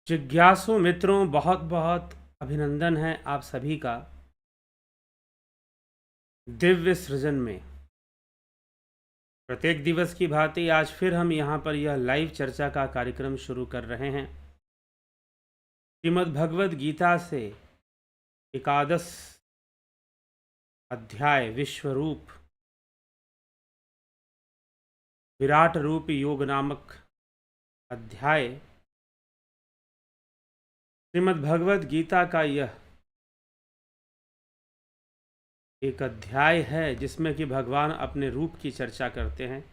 जिज्ञासु मित्रों, बहुत बहुत अभिनंदन है आप सभी का दिव्य सृजन में। प्रत्येक दिवस की भांति आज फिर हम यहाँ पर यह लाइव चर्चा का कार्यक्रम शुरू कर रहे हैं। श्रीमद् भगवद गीता से एकादश अध्याय विश्वरूप विराट रूप योग नामक अध्याय श्रीमद् भगवद गीता का यह एक अध्याय है जिसमें कि भगवान अपने रूप की चर्चा करते हैं।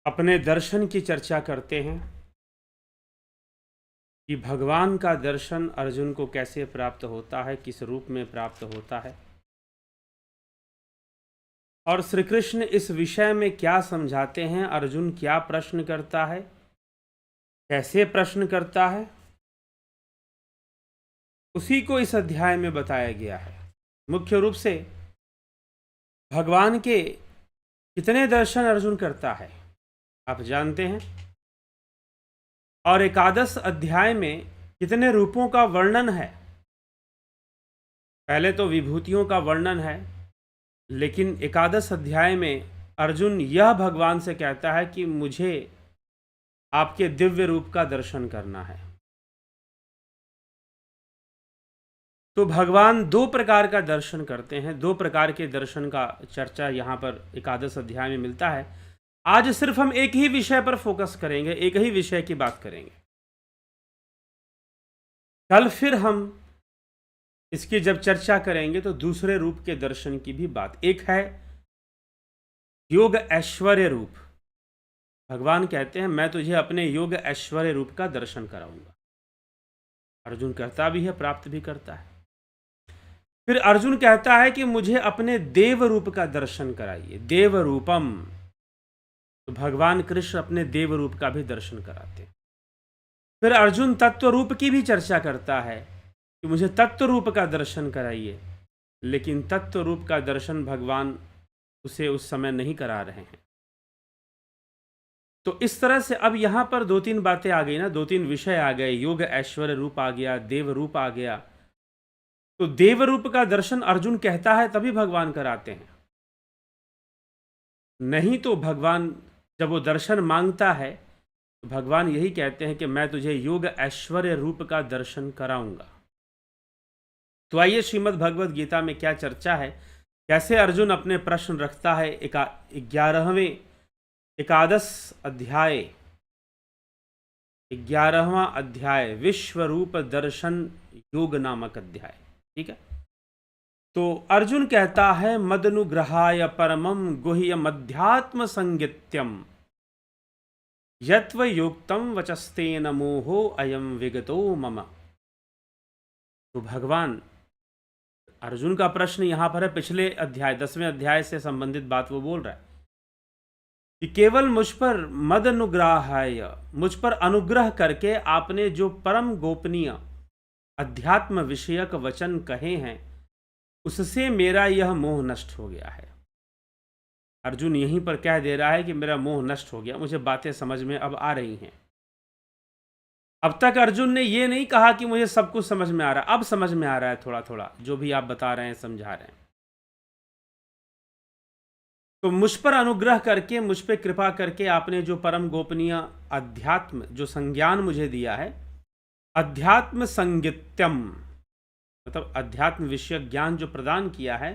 अपने दर्शन की चर्चा करते हैं कि भगवान का दर्शन अर्जुन को कैसे प्राप्त होता है, किस रूप में प्राप्त होता है, और श्री कृष्ण इस विषय में क्या समझाते हैं, अर्जुन क्या प्रश्न करता है, कैसे प्रश्न करता है, उसी को इस अध्याय में बताया गया है। मुख्य रूप से भगवान के कितने दर्शन अर्जुन करता है आप जानते हैं, और एकादश अध्याय में कितने रूपों का वर्णन है। पहले तो विभूतियों का वर्णन है, लेकिन एकादश अध्याय में अर्जुन यह भगवान से कहता है कि मुझे आपके दिव्य रूप का दर्शन करना है। तो भगवान दो प्रकार का दर्शन करते हैं, दो प्रकार के दर्शन का चर्चा यहाँ पर एकादश अध्याय में मिलता है। आज सिर्फ हम एक ही विषय पर फोकस करेंगे, एक ही विषय की बात करेंगे। कल फिर हम इसकी जब चर्चा करेंगे तो दूसरे रूप के दर्शन की भी बात। एक है योग ऐश्वर्य रूप। भगवान कहते हैं मैं तुझे अपने योग ऐश्वर्य रूप का दर्शन कराऊंगा। अर्जुन करता भी है, प्राप्त भी करता है। फिर अर्जुन कहता है कि मुझे अपने देव रूप का दर्शन कराइए, देव रूपम। तो भगवान कृष्ण अपने देव रूप का भी दर्शन कराते हैं। फिर अर्जुन तत्व रूप की भी चर्चा करता है कि मुझे तत्व रूप का दर्शन कराइए, लेकिन तत्व रूप का दर्शन भगवान उसे उस समय नहीं करा रहे हैं। तो इस तरह से अब यहां पर दो तीन बातें आ गई ना, दो तीन विषय आ गए। योग ऐश्वर्य रूप आ गया, देव रूप आ गया। तो देव रूप का दर्शन अर्जुन कहता है तभी भगवान कराते हैं, नहीं तो भगवान जब वो दर्शन मांगता है तो भगवान यही कहते हैं कि मैं तुझे योग ऐश्वर्य रूप का दर्शन कराऊंगा। तो आइए श्रीमद् भगवद गीता में क्या चर्चा है, कैसे अर्जुन अपने प्रश्न रखता है। 11वें एकादश अध्याय 11वां अध्याय विश्वरूप दर्शन योग नामक अध्याय। ठीक है, तो अर्जुन कहता है मदनुग्रहाय परमं गुह्यमध्यात्म संगित्यम यत्व योक्तम वचस्तेन मोहो अयम विगतो मम। तो भगवान अर्जुन का प्रश्न यहां पर है, पिछले अध्याय 10वें अध्याय से संबंधित बात वो बोल रहा है कि केवल मुझ पर मद अनुग्रहाय, मुझ पर अनुग्रह करके आपने जो परम गोपनीय अध्यात्म विषयक वचन कहे हैं उससे मेरा यह मोह नष्ट हो गया है। अर्जुन यहीं पर कह दे रहा है कि मेरा मोह नष्ट हो गया, मुझे बातें समझ में अब आ रही हैं। अब तक अर्जुन ने ये नहीं कहा कि मुझे सब कुछ समझ में आ रहा है, अब समझ में आ रहा है थोड़ा थोड़ा, जो भी आप बता रहे हैं, समझा रहे हैं। तो मुझ पर अनुग्रह करके, मुझ पर कृपा करके आपने जो परम गोपनीय अध्यात्म जो संज्ञान मुझे दिया है, अध्यात्म संगित्यम मतलब अध्यात्म विषय ज्ञान जो प्रदान किया है,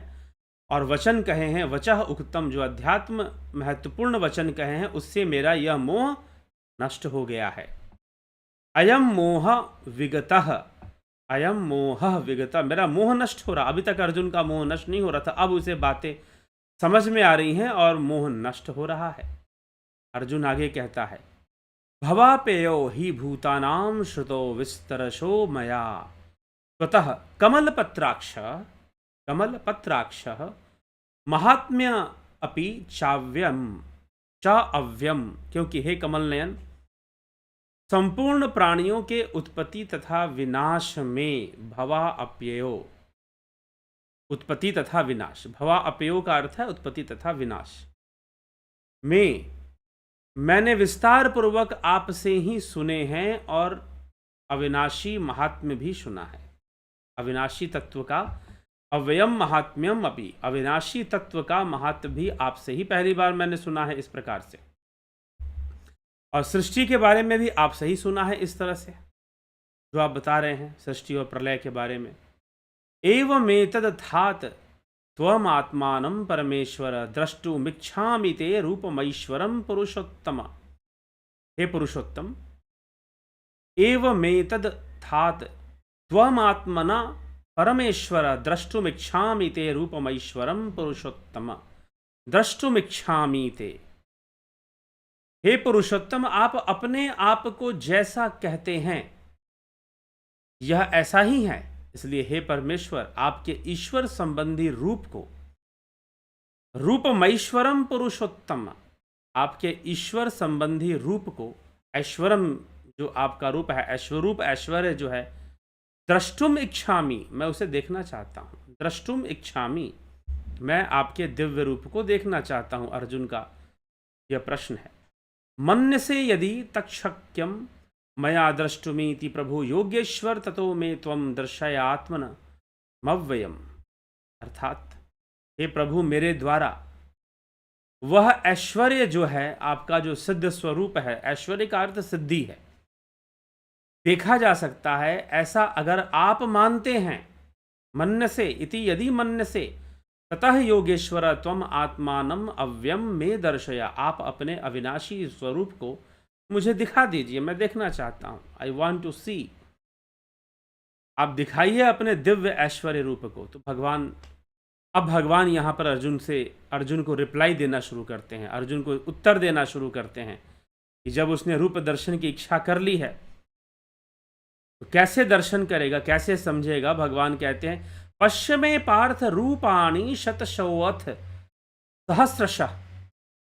और वचन कहे हैं वचः उक्तम, जो अध्यात्म महत्वपूर्ण वचन कहे हैं, उससे मेरा यह मोह नष्ट हो गया है। अयम मोह विगतः, अयम मोह विगतः, मेरा मोह नष्ट हो रहा। अभी तक अर्जुन का मोह नष्ट नहीं हो रहा था, अब उसे बातें समझ में आ रही हैं और मोह नष्ट हो रहा है। अर्जुन आगे कहता है भवापेयो हि भूतानां श्रुतो विस्तरशो मया स्वतः कमलपत्राक्ष महात्म्य अपि चाव्यम च अव्यम। क्योंकि हे कमल नयन, संपूर्ण प्राणियों के उत्पत्ति तथा विनाश में भवा अप्ययो, उत्पत्ति तथा विनाश। भवा अपयोग का अर्थ है उत्पत्ति तथा विनाश। मैंने विस्तार पूर्वक आपसे ही सुने हैं और अविनाशी महात्म्य भी सुना है। अविनाशी तत्व का अव्ययम महात्म्यम अपि, अविनाशी तत्व का महात्म भी आपसे ही पहली बार मैंने सुना है इस प्रकार से। और सृष्टि के बारे में भी आपसे ही सुना है इस तरह से जो आप बता रहे हैं सृष्टि और प्रलय के बारे में। एवमेतदथात् त्वमात्मानं परमेश्वर द्रष्टुमिच्छामि ते रूपमैश्वरं पुरुषोत्तम। हे पुरुषोत्तम, एवमेतदथात् त्वमात्मना परमेश्वर द्रष्टुमिच्छामि ते रूपमैश्वरं पुरुषोत्तम। द्रष्टुमिच्छामि ते, हे पुरुषोत्तम, आप अपने आप को जैसा कहते हैं यह ऐसा ही है। इसलिए हे परमेश्वर, आपके ईश्वर संबंधी रूप को, रूपमैश्वरम पुरुषोत्तम, आपके ईश्वर संबंधी रूप को, ऐश्वरम जो आपका रूप है, ऐश्वरूप ऐश्वर्य जो है, द्रष्टुम इच्छामि, मैं उसे देखना चाहता हूं। द्रष्टुम इच्छामि, मैं आपके दिव्य रूप को देखना चाहता हूं। अर्जुन का यह प्रश्न है। मन्य से यदि तक्षक्यम मया द्रष्टुमीति प्रभु योगेश्वर ततो मे त्वं दर्शयात्मन मव्ययम। अर्थात हे प्रभु, मेरे द्वारा वह ऐश्वर्य जो है, आपका जो सिद्ध स्वरूप है, ऐश्वर्य का अर्थ सिद्धि है, देखा जा सकता है। ऐसा अगर आप मानते हैं, मन्य से इति यदि मन्य से, ततः योगेश्वर त्वम आत्मानम अव्यम में दर्शया, आप अपने अविनाशी स्वरूप को मुझे दिखा दीजिए, मैं देखना चाहता हूं। आई वॉन्ट टू सी। आप दिखाइए अपने दिव्य ऐश्वर्य रूप को। तो भगवान यहां पर अर्जुन को रिप्लाई देना शुरू करते हैं, अर्जुन को उत्तर देना शुरू करते हैं कि जब उसने रूप दर्शन की इच्छा कर ली है तो कैसे दर्शन करेगा, कैसे समझेगा। भगवान कहते हैं, पश्चिमे पार्थ रूपाणि शतशोऽथ सहस्रशः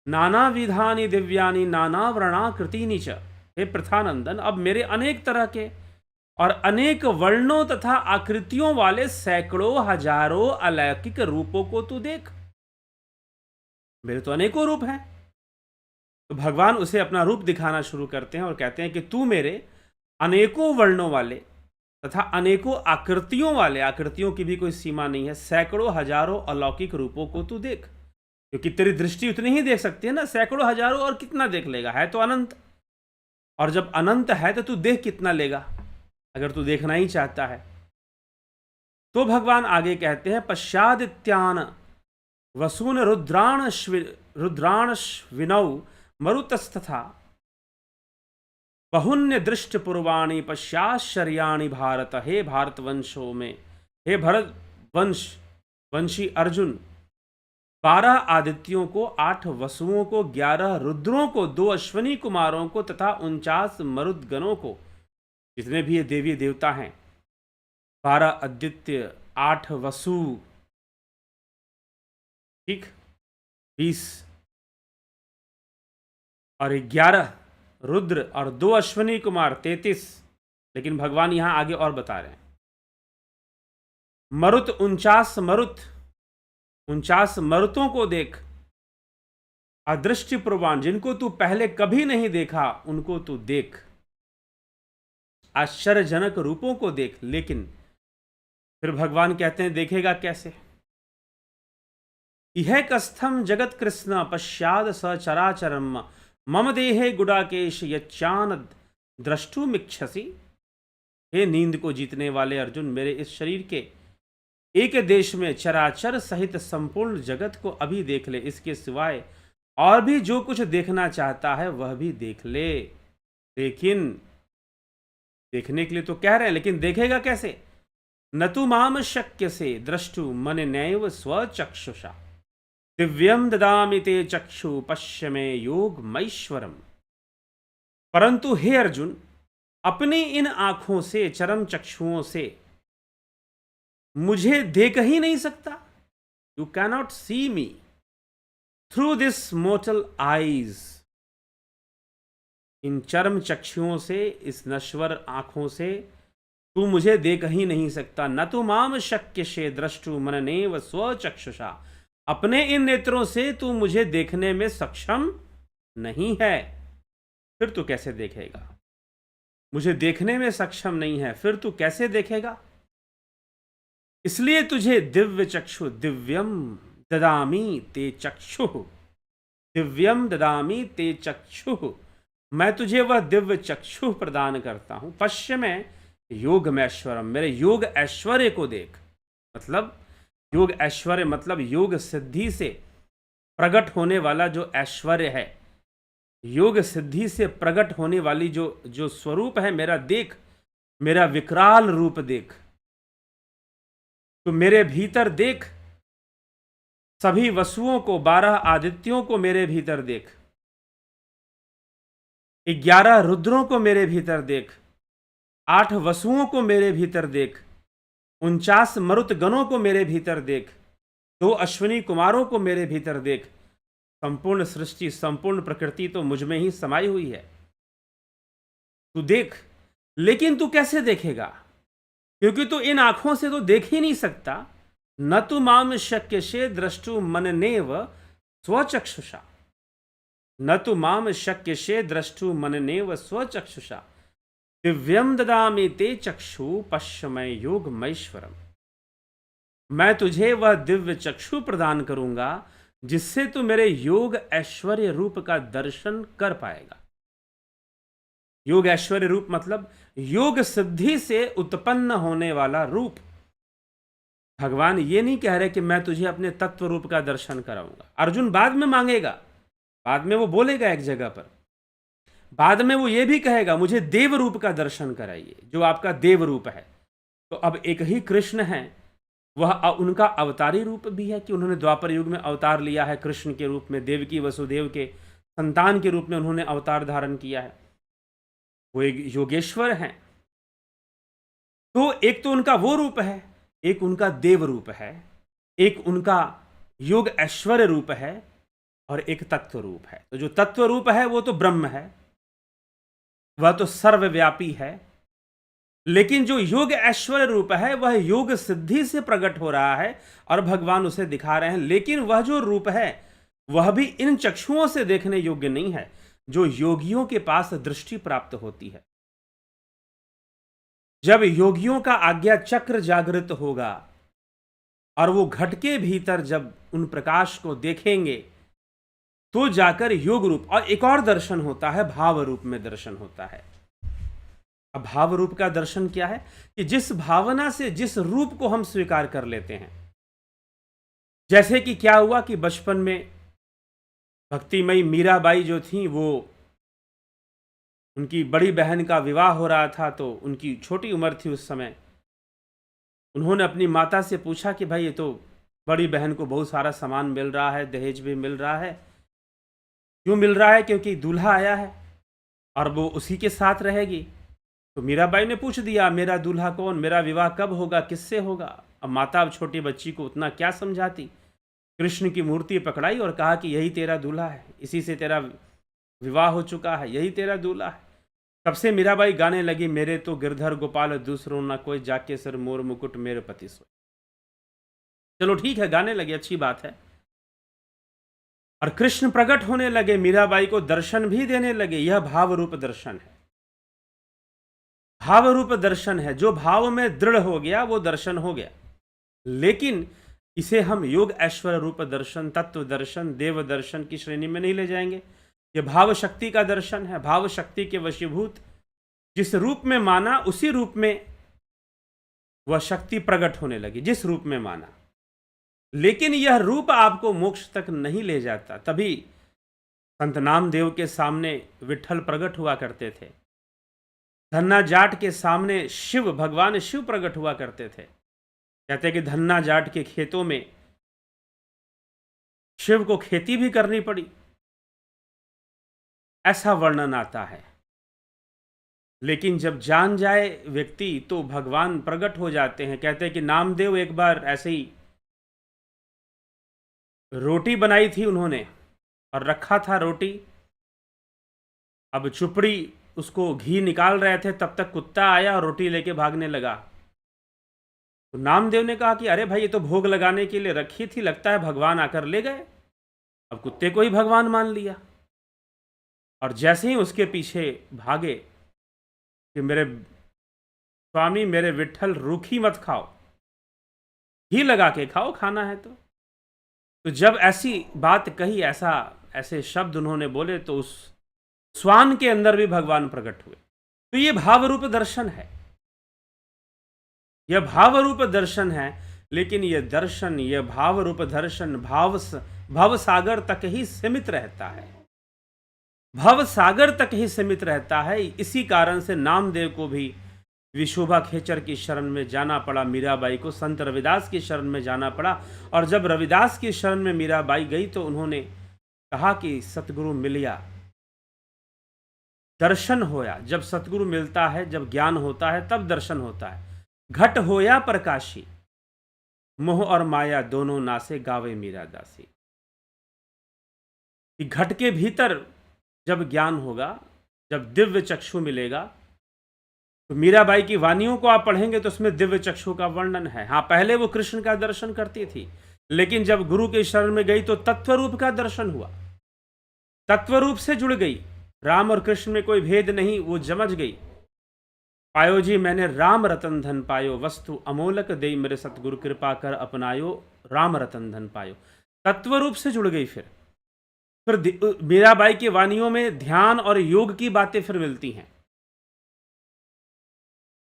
नाना विधानि दिव्यानि नाना व्रणाकृतीनि च। हे प्रथानंदन, अब मेरे अनेक तरह के और अनेक वर्णों तथा आकृतियों वाले सैकड़ों हजारों अलौकिक रूपों को तू देख। मेरे तो अनेकों रूप हैं। तो भगवान उसे अपना रूप दिखाना शुरू करते हैं और कहते हैं कि तू मेरे अनेकों वर्णों वाले तथा अनेकों आकृतियों वाले, आकृतियों की भी कोई सीमा नहीं है, सैकड़ों हजारों अलौकिक रूपों को तू देख। क्योंकि तेरी दृष्टि उतनी ही देख सकती है ना, सैकड़ों हजारों और कितना देख लेगा, है तो अनंत। और जब अनंत है तो तू देख कितना लेगा, अगर तू देखना ही चाहता है। तो भगवान आगे कहते हैं, पश्चादित्यान वसून रुद्राणश्विनौ मरुतस्तथा बहुन्य दृष्ट पूर्वाणी पश्चाश्चर्याणि भारत। हे भारत वंशों में, हे भरत वंशी अर्जुन, 12 आदित्यों को, 8 वसुओं को, 11 रुद्रों को, 2 अश्वनी कुमारों को तथा 49 मरुदगणों को, जितने भी ये देवी देवता हैं, 12 आदित्य, 8 वसु, ठीक, 20 और 11 रुद्र और 2 अश्वनी कुमार, 33। लेकिन भगवान यहां आगे और बता रहे हैं, मरुत 49 मरुतों को देख। अदृष्टि प्रवान, जिनको तू पहले कभी नहीं देखा उनको तू देख। आश्चर्यजनक रूपों को देख। लेकिन फिर भगवान कहते हैं, देखेगा कैसे। इह कस्थम जगत कृष्ण पश्चाद सचराचरम मम देहे गुडाकेश यच्चान द्रष्टुमिच्छसि। हे नींद को जीतने वाले अर्जुन, मेरे इस शरीर के एक देश में चराचर सहित संपूर्ण जगत को अभी देख ले। इसके सिवाय और भी जो कुछ देखना चाहता है वह भी देख ले। लेकिन देखने के लिए तो कह रहे हैं, लेकिन देखेगा कैसे। न तु माम शक्य से द्रष्टु मन नैव स्वचक्षुषा दिव्यम ददामि ते चक्षु पश्य में योग मैश्वरम। परंतु हे अर्जुन, अपनी इन आंखों से, चरम चक्षुओं से मुझे देख ही नहीं सकता। You cannot see me through this mortal eyes. इन चरम चक्षुओं से, इस नश्वर आंखों से तू मुझे देख ही नहीं सकता। न तू माम शक्य शे द्रष्टु मननेव स्वचक्षुषा, अपने इन नेत्रों से तू मुझे देखने में सक्षम नहीं है, फिर तू कैसे देखेगा? मुझे देखने में सक्षम नहीं है, फिर तू कैसे देखेगा? इसलिए तुझे दिव्य चक्षु दिव्यम ददामी ते चक्षु, दिव्यम ददामी ते चक्षु, मैं तुझे वह दिव्य चक्षु प्रदान करता हूं। पश्य में योग में ऐश्वर्यम, मेरे योग ऐश्वर्य को देख। मतलब योग ऐश्वर्य मतलब योग सिद्धि से प्रकट होने वाला जो ऐश्वर्य है, योग सिद्धि से प्रकट होने वाली जो स्वरूप है मेरा देख, मेरा विकराल रूप देख। तो मेरे भीतर देख, सभी वसुओं को, 12 आदित्यों को मेरे भीतर देख, 11 रुद्रों को मेरे भीतर देख, 8 वसुओं को मेरे भीतर देख, 49 मरुत गणों को मेरे भीतर देख, 2 अश्विनी कुमारों को मेरे भीतर देख। संपूर्ण सृष्टि, संपूर्ण प्रकृति तो मुझ में ही समाई हुई है। तू देख, लेकिन तू कैसे देखेगा? क्योंकि तू इन आंखों से तो देख ही नहीं सकता। न तू माम शक्य शे द्रष्टु मननेव स्वचक्षुषा, न तु माम शक्य शे द्रष्टु मननेव स्वचक्षुषा, दिव्यम ददामि ते चक्षु पश्यमय योग महेश्वरम, मैं तुझे वह दिव्य चक्षु प्रदान करूंगा जिससे तू मेरे योग ऐश्वर्य रूप का दर्शन कर पाएगा। योग ऐश्वर्य रूप मतलब योग सिद्धि से उत्पन्न होने वाला रूप। भगवान ये नहीं कह रहे कि मैं तुझे अपने तत्व रूप का दर्शन कराऊंगा। अर्जुन बाद में मांगेगा, बाद में वो बोलेगा एक जगह पर, बाद में वो ये भी कहेगा मुझे देव रूप का दर्शन कराइए, जो आपका देव रूप है। तो अब एक ही कृष्ण है, वह उनका अवतारी रूप भी है कि उन्होंने द्वापर युग में अवतार लिया है कृष्ण के रूप में, देवकी वसुदेव के संतान के रूप में उन्होंने अवतार धारण किया है। वो एक योगेश्वर हैं। तो एक तो उनका वो रूप है, एक उनका देव रूप है, एक उनका योग ऐश्वर्य रूप है, और एक तत्व रूप है। तो जो तत्व रूप है वो तो ब्रह्म है, वह तो सर्वव्यापी है। लेकिन जो योग ऐश्वर्य रूप है वह योग सिद्धि से प्रकट हो रहा है और भगवान उसे दिखा रहे हैं। लेकिन वह जो रूप है वह भी इन चक्षुओं से देखने योग्य नहीं है जो योगियों के पास दृष्टि प्राप्त होती है। जब योगियों का आज्ञा चक्र जागृत होगा और वो घट के भीतर जब उन प्रकाश को देखेंगे तो जाकर योग रूप, और एक और दर्शन होता है, भाव रूप में दर्शन होता है। अब भाव रूप का दर्शन क्या है कि जिस भावना से जिस रूप को हम स्वीकार कर लेते हैं। जैसे कि क्या हुआ कि बचपन में भक्तिमयी मीराबाई जो थी, वो उनकी बड़ी बहन का विवाह हो रहा था, तो उनकी छोटी उम्र थी उस समय। उन्होंने अपनी माता से पूछा कि भाई ये तो बड़ी बहन को बहुत सारा सामान मिल रहा है, दहेज भी मिल रहा है, क्यों मिल रहा है? क्योंकि दूल्हा आया है और वो उसी के साथ रहेगी। तो मीराबाई ने पूछ दिया मेरा दूल्हा कौन, मेरा विवाह कब होगा, किससे होगा? अब माता अब छोटी बच्ची को उतना क्या समझाती। कृष्ण की मूर्ति पकड़ाई और कहा कि यही तेरा दूल्हा है, इसी से तेरा विवाह हो चुका है, यही तेरा दूल्हा है। तब से मीराबाई गाने लगी मेरे तो गिरधर गोपाल दूसरों ना कोई, जाके सर मोर मुकुट मेरे पति सोए। चलो ठीक है, गाने लगे, अच्छी बात है। और कृष्ण प्रकट होने लगे, मीराबाई को दर्शन भी देने लगे। यह भाव रूप दर्शन है, भाव रूप दर्शन है। जो भाव में दृढ़ हो गया वो दर्शन हो गया। लेकिन इसे हम योग ऐश्वर्य रूप दर्शन, तत्व दर्शन, देव दर्शन की श्रेणी में नहीं ले जाएंगे। यह भाव शक्ति का दर्शन है। भाव शक्ति के वशीभूत जिस रूप में माना उसी रूप में वह शक्ति प्रकट होने लगी, जिस रूप में माना। लेकिन यह रूप आपको मोक्ष तक नहीं ले जाता। तभी संत नामदेव के सामने विठ्ठल प्रकट हुआ करते थे, धन्ना जाट के सामने शिव, भगवान शिव प्रकट हुआ करते थे। कहते कि धन्ना जाट के खेतों में शिव को खेती भी करनी पड़ी, ऐसा वर्णन आता है। लेकिन जब जान जाए व्यक्ति तो भगवान प्रकट हो जाते हैं। कहते हैं कि नामदेव एक बार ऐसे ही रोटी बनाई थी उन्होंने और रखा था रोटी। अब चुपड़ी उसको घी निकाल रहे थे तब तक कुत्ता आया और रोटी लेके भागने लगा। तो नामदेव ने कहा कि अरे भाई, ये तो भोग लगाने के लिए रखी थी, लगता है भगवान आकर ले गए। अब कुत्ते को ही भगवान मान लिया और जैसे ही उसके पीछे भागे कि मेरे स्वामी, मेरे विट्ठल, रूखी मत खाओ, घी लगा के खाओ, खाना है तो जब ऐसी बात कही, ऐसे शब्द उन्होंने बोले, तो उस स्वान के अंदर भी भगवान प्रकट हुए। तो ये भाव रूप दर्शन है, यह भाव रूप दर्शन है। लेकिन यह दर्शन, यह भाव रूप दर्शन भव सागर तक ही सीमित रहता है, भव सागर तक ही सीमित रहता है। इसी कारण से नामदेव को भी विशोभा खेचर की शरण में जाना पड़ा, मीराबाई को संत रविदास की शरण में जाना पड़ा। और जब रविदास की शरण में मीराबाई गई तो उन्होंने कहा कि सतगुरु मिलिया, दर्शन होया। जब सतगुरु मिलता है, जब ज्ञान होता है, तब दर्शन होता है। घट होया प्रकाशी, मोह और माया दोनों नासे, गावे मीरा दासी। कि घट के भीतर जब ज्ञान होगा, जब दिव्य चक्षु मिलेगा, तो मीराबाई की वानियों को आप पढ़ेंगे तो उसमें दिव्य चक्षु का वर्णन है। हाँ, पहले वो कृष्ण का दर्शन करती थी, लेकिन जब गुरु के शरण में गई तो तत्व रूप का दर्शन हुआ, तत्व रूप से जुड़ गई। राम और कृष्ण में कोई भेद नहीं, वो समझ गई। पायो जी मैंने राम रतन धन पायो, वस्तु अमोलक देई मेरे सतगुरु कृपा कर अपनायो, राम रतन धन पायो। तत्व रूप से जुड़ गई। फिर मीराबाई के वानियों में ध्यान और योग की बातें फिर मिलती हैं,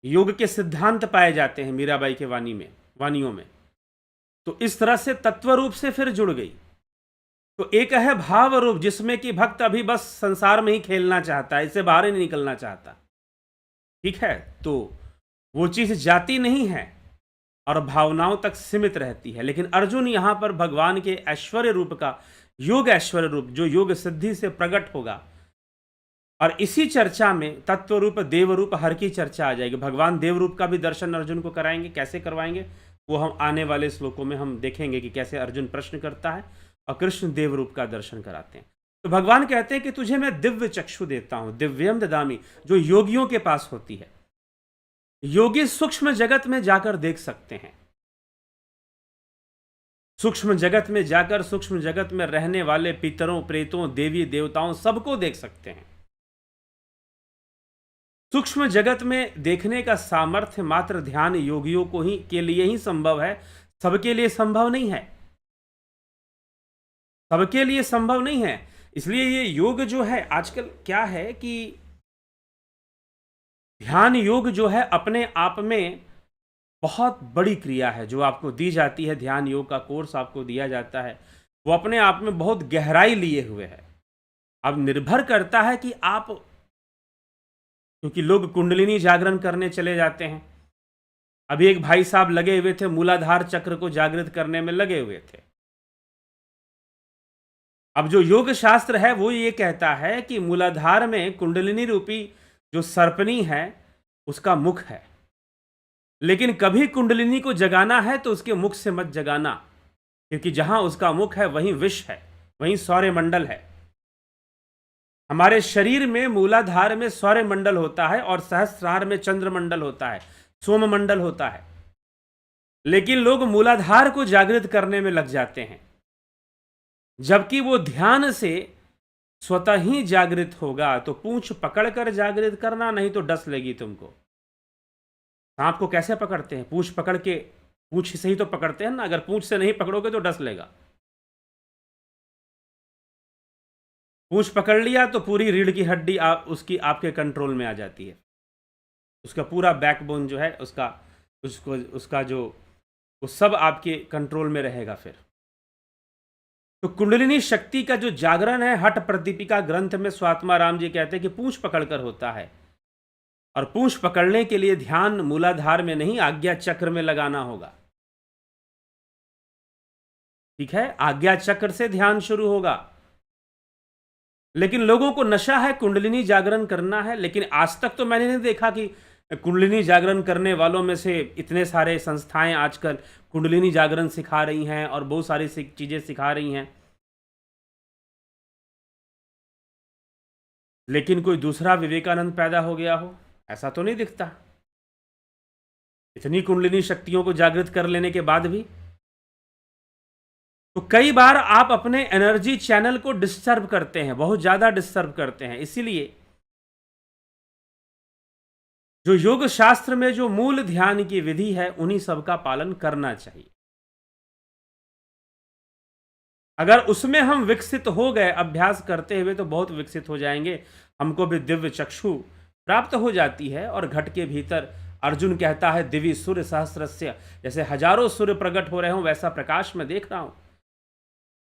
योग के सिद्धांत पाए जाते हैं मीराबाई के वानियों में। तो इस तरह से तत्व रूप से फिर जुड़ गई। तो एक है भाव रूप, जिसमें कि भक्त अभी बस संसार में ही खेलना चाहता है, इससे बाहर ही नहीं निकलना चाहता, ठीक है। तो वो चीज जाती नहीं है और भावनाओं तक सीमित रहती है। लेकिन अर्जुन यहां पर भगवान के ऐश्वर्य रूप का, योग ऐश्वर्य रूप, जो योग सिद्धि से प्रकट होगा, और इसी चर्चा में तत्व रूप, देव रूप, हर की चर्चा आ जाएगी। भगवान देव रूप का भी दर्शन अर्जुन को कराएंगे। कैसे करवाएंगे वो हम आने वाले श्लोकों में हम देखेंगे कि कैसे अर्जुन प्रश्न करता है और कृष्ण देव रूप का दर्शन कराते हैं। तो भगवान कहते हैं कि तुझे मैं दिव्य चक्षु देता हूं, दिव्यम ददामी, जो योगियों के पास होती है। योगी सूक्ष्म जगत में जाकर देख सकते हैं, सूक्ष्म जगत में जाकर सूक्ष्म जगत में रहने वाले पितरों, प्रेतों, देवी देवताओं सबको देख सकते हैं। सूक्ष्म जगत में देखने का सामर्थ्य मात्र ध्यान योगियों को ही के लिए ही संभव है, सबके लिए संभव नहीं है, सबके लिए संभव नहीं है। इसलिए ये योग जो है आजकल क्या है कि ध्यान योग जो है अपने आप में बहुत बड़ी क्रिया है जो आपको दी जाती है। ध्यान योग का कोर्स आपको दिया जाता है, वो अपने आप में बहुत गहराई लिए हुए है। अब निर्भर करता है कि आप, क्योंकि लोग कुंडलिनी जागरण करने चले जाते हैं। अभी एक भाई साहब लगे हुए थे, मूलाधार चक्र को जागृत करने में लगे हुए थे। अब जो योग शास्त्र है वो ये कहता है कि मूलाधार में कुंडलिनी रूपी जो सर्पनी है उसका मुख है, लेकिन कभी कुंडलिनी को जगाना है तो उसके मुख से मत जगाना, क्योंकि जहां उसका मुख है वहीं विष है, वहीं सौर्यमंडल है। हमारे शरीर में मूलाधार में सौर्यमंडल होता है और सहस्त्रार में चंद्रमंडल होता है, सोममंडल होता है। लेकिन लोग मूलाधार को जागृत करने में लग जाते हैं, जबकि वो ध्यान से स्वतः ही जागृत होगा। तो पूंछ पकड़कर जागृत करना, नहीं तो डस लेगी तुमको। सांप को कैसे पकड़ते हैं? पूंछ पकड़ के, पूंछ से ही तो पकड़ते हैं ना। अगर पूंछ से नहीं पकड़ोगे तो डस लेगा। पूंछ पकड़ लिया तो पूरी रीढ़ की हड्डी उसकी आपके कंट्रोल में आ जाती है। उसका पूरा बैकबोन जो है उसका जो वो सब आपके कंट्रोल में रहेगा। फिर तो कुंडलिनी शक्ति का जो जागरण है, हठ प्रदीपिका ग्रंथ में स्वात्मा राम जी कहते हैं कि पूंछ पकड़कर होता है। और पूंछ पकड़ने के लिए ध्यान मूलाधार में नहीं, आज्ञा चक्र में लगाना होगा, ठीक है। आज्ञा चक्र से ध्यान शुरू होगा। लेकिन लोगों को नशा है, कुंडलिनी जागरण करना है। लेकिन आज तक तो मैंने नहीं देखा कि कुंडलिनी जागरण करने वालों में से इतने सारे संस्थाएं आजकल कुंडलिनी जागरण सिखा रही हैं और बहुत सारी चीजें सिखा रही हैं। लेकिन कोई दूसरा विवेकानंद पैदा हो गया हो, ऐसा तो नहीं दिखता। इतनी कुंडलिनी शक्तियों को जागृत कर लेने के बाद भी। तो कई बार आप अपने एनर्जी चैनल को डिस्टर्ब करते हैं, बहुत ज्यादा डिस्टर्ब करते हैं। इसीलिए जो योग शास्त्र में जो मूल ध्यान की विधि है, उन्हीं सब का पालन करना चाहिए। अगर उसमें हम विकसित हो गए अभ्यास करते हुए, तो बहुत विकसित हो जाएंगे। हमको भी दिव्य चक्षु प्राप्त हो जाती है। और घट के भीतर अर्जुन कहता है, दिव्य सूर्य सहस्रस्य, जैसे हजारों सूर्य प्रकट हो रहे हो वैसा प्रकाश मैं देख रहा हूं।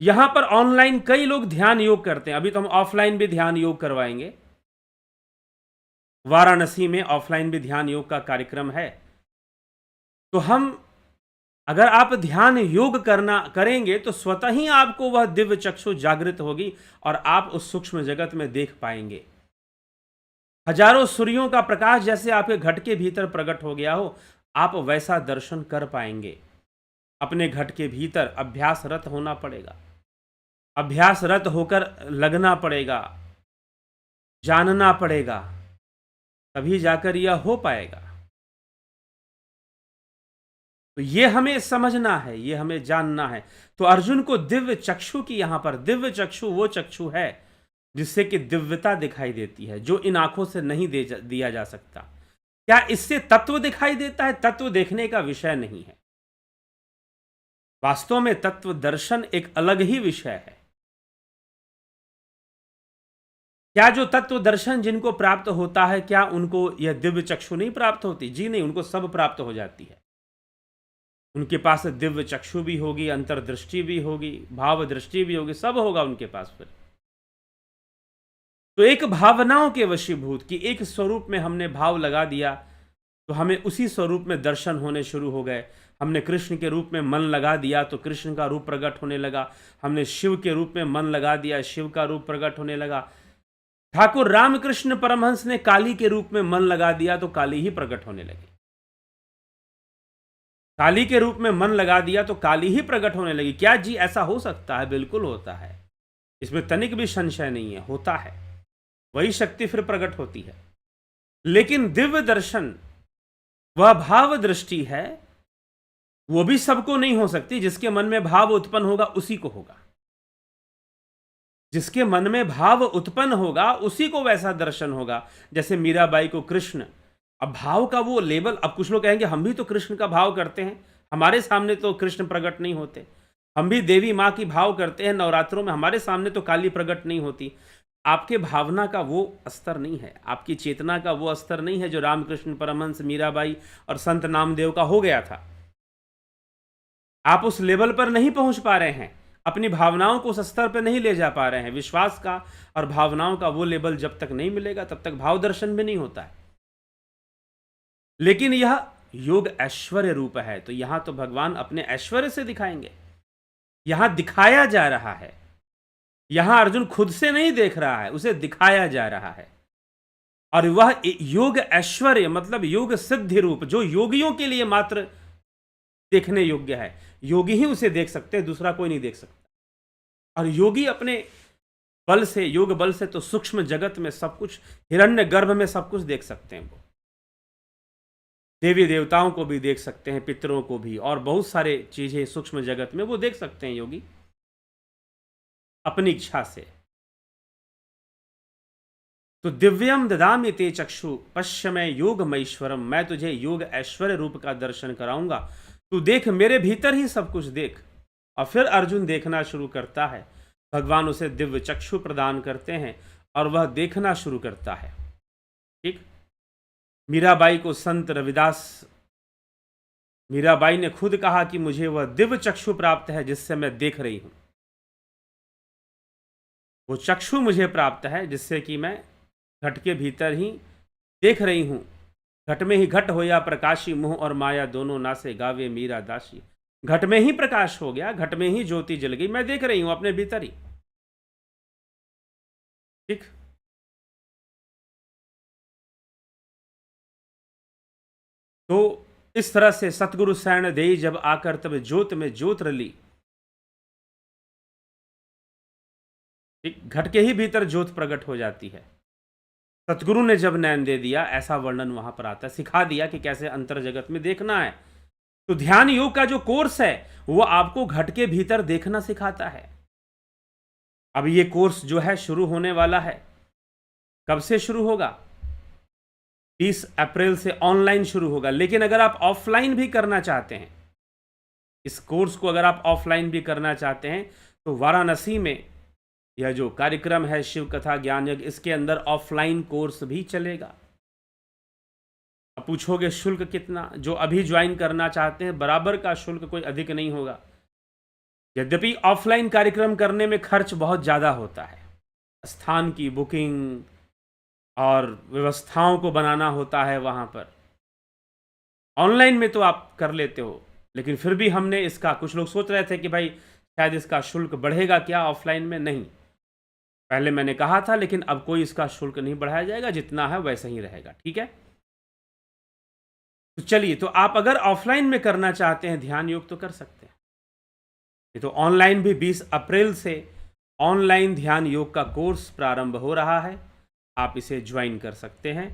यहां पर ऑनलाइन कई लोग ध्यान योग करते हैं। अभी तो हम ऑफलाइन भी ध्यान योग करवाएंगे। वाराणसी में ऑफलाइन भी ध्यान योग का कार्यक्रम है। तो हम, अगर आप ध्यान योग करना करेंगे तो स्वतः ही आपको वह दिव्य चक्षु जागृत होगी और आप उस सूक्ष्म जगत में देख पाएंगे। हजारों सूर्यों का प्रकाश जैसे आपके घट के भीतर प्रकट हो गया हो, आप वैसा दर्शन कर पाएंगे। अपने घट के भीतर अभ्यासरत होना पड़ेगा, अभ्यासरत होकर लगना पड़ेगा, जानना पड़ेगा, तभी जाकर यह हो पाएगा। तो ये हमें समझना है, ये हमें जानना है। तो अर्जुन को दिव्य चक्षु की, यहां पर दिव्य चक्षु वो चक्षु है जिससे कि दिव्यता दिखाई देती है, जो इन आंखों से नहीं दिया जा सकता। क्या इससे तत्व दिखाई देता है? तत्व देखने का विषय नहीं है। वास्तव में तत्व दर्शन एक अलग ही विषय है। क्या जो तत्व दर्शन जिनको प्राप्त होता है, क्या उनको यह दिव्य चक्षु नहीं प्राप्त होती? जी नहीं, उनको सब प्राप्त हो जाती है। उनके पास दिव्य चक्षु भी होगी, अंतर्दृष्टि भी होगी, भाव दृष्टि भी होगी, सब होगा उनके पास। फिर तो एक भावनाओं के वशीभूत की एक स्वरूप में हमने भाव लगा दिया, तो हमें उसी स्वरूप में दर्शन होने शुरू हो गए। हमने कृष्ण के रूप में मन लगा दिया तो कृष्ण का रूप प्रकट होने लगा। हमने शिव के रूप में मन लगा दिया, शिव का रूप प्रकट होने लगा। ठाकुर रामकृष्ण परमहंस ने काली के रूप में मन लगा दिया तो काली ही प्रकट होने लगी। काली के रूप में मन लगा दिया तो काली ही प्रकट होने लगी। क्या जी ऐसा हो सकता है? बिल्कुल होता है, इसमें तनिक भी संशय नहीं है, होता है। वही शक्ति फिर प्रकट होती है। लेकिन दिव्य दर्शन वह भाव दृष्टि है, वो भी सबको नहीं हो सकती। जिसके मन में भाव उत्पन्न होगा उसी को होगा। जिसके मन में भाव उत्पन्न होगा उसी को वैसा दर्शन होगा। जैसे मीराबाई को कृष्ण, अब भाव का वो लेवल, अब कुछ लोग कहेंगे हम भी तो कृष्ण का भाव करते हैं, हमारे सामने तो कृष्ण प्रकट नहीं होते। हम भी देवी माँ की भाव करते हैं नवरात्रों में, हमारे सामने तो काली प्रकट नहीं होती। आपके भावना का वो स्तर नहीं है, आपकी चेतना का वो स्तर नहीं है जो रामकृष्ण परमहंस, मीराबाई और संत नामदेव का हो गया था। आप उस लेवल पर नहीं पहुंच पा रहे हैं, अपनी भावनाओं को उस स्तर पर नहीं ले जा पा रहे हैं। विश्वास का और भावनाओं का वो लेवल जब तक नहीं मिलेगा तब तक भाव दर्शन भी नहीं होता है। लेकिन यह योग ऐश्वर्य रूप है, तो यहां तो भगवान अपने ऐश्वर्य से दिखाएंगे। यहां दिखाया जा रहा है, यहां अर्जुन खुद से नहीं देख रहा है, उसे दिखाया जा रहा है। और वह योग ऐश्वर्य मतलब योग सिद्धि रूप, जो योगियों के लिए मात्र देखने योग्य है। योगी ही उसे देख सकते हैं, दूसरा कोई नहीं देख सकता। और योगी अपने बल से, योग बल से तो सूक्ष्म जगत में सब कुछ, हिरण्य गर्भ में सब कुछ देख सकते हैं। वो देवी देवताओं को भी देख सकते हैं, पितरों को भी, और बहुत सारे चीजें सूक्ष्म जगत में वो देख सकते हैं योगी अपनी इच्छा से। तो दिव्यम ददामि ते चक्षु पश्यमय योगमैश्वरम, मैं तुझे योग ऐश्वर्य रूप का दर्शन कराऊंगा, तू देख, मेरे भीतर ही सब कुछ देख। और फिर अर्जुन देखना शुरू करता है। भगवान उसे दिव्य चक्षु प्रदान करते हैं और वह देखना शुरू करता है। ठीक, मीराबाई को संत रविदास, मीराबाई ने खुद कहा कि मुझे वह दिव्य चक्षु प्राप्त है जिससे मैं देख रही हूं। वो चक्षु मुझे प्राप्त है जिससे कि मैं घट के भीतर ही देख रही हूं। घट में ही घट होया प्रकाशी, मोह और माया दोनों नासे गावे मीरा दासी। घट में ही प्रकाश हो गया, घट में ही ज्योति जल गई, मैं देख रही हूं अपने भीतर ही। ठीक, तो इस तरह से सतगुरु शरण दे जब आकर तब ज्योत में ज्योत रली। ठीक, घट के ही भीतर ज्योत प्रकट हो जाती है। सतगुरु ने जब नैन दे दिया, ऐसा वर्णन वहां पर आता है, सिखा दिया कि कैसे अंतर जगत में देखना है। तो ध्यान योग का जो कोर्स है वो आपको घट के भीतर देखना सिखाता है। अब ये कोर्स जो है शुरू होने वाला है। कब से शुरू होगा? 20 अप्रैल से ऑनलाइन शुरू होगा। लेकिन अगर आप ऑफलाइन भी करना चाहते हैं, इस कोर्स को अगर आप ऑफलाइन भी करना चाहते हैं, तो वाराणसी में यह जो कार्यक्रम है शिव कथा ज्ञान यज्ञ, इसके अंदर ऑफलाइन कोर्स भी चलेगा। अब पूछोगे शुल्क कितना? जो अभी ज्वाइन करना चाहते हैं, बराबर का शुल्क, कोई अधिक नहीं होगा। यद्यपि ऑफलाइन कार्यक्रम करने में खर्च बहुत ज़्यादा होता है, स्थान की बुकिंग और व्यवस्थाओं को बनाना होता है वहाँ पर। ऑनलाइन में तो आप कर लेते हो, लेकिन फिर भी हमने इसका, कुछ लोग सोच रहे थे कि भाई शायद इसका शुल्क बढ़ेगा क्या ऑफलाइन में। नहीं, पहले मैंने कहा था, लेकिन अब कोई इसका शुल्क नहीं बढ़ाया जाएगा, जितना है वैसा ही रहेगा। ठीक है, तो चलिए, तो आप अगर ऑफलाइन में करना चाहते हैं ध्यान योग तो कर सकते हैं। ये तो ऑनलाइन भी 20 अप्रैल से ऑनलाइन ध्यान योग का कोर्स प्रारंभ हो रहा है। आप इसे ज्वाइन कर सकते हैं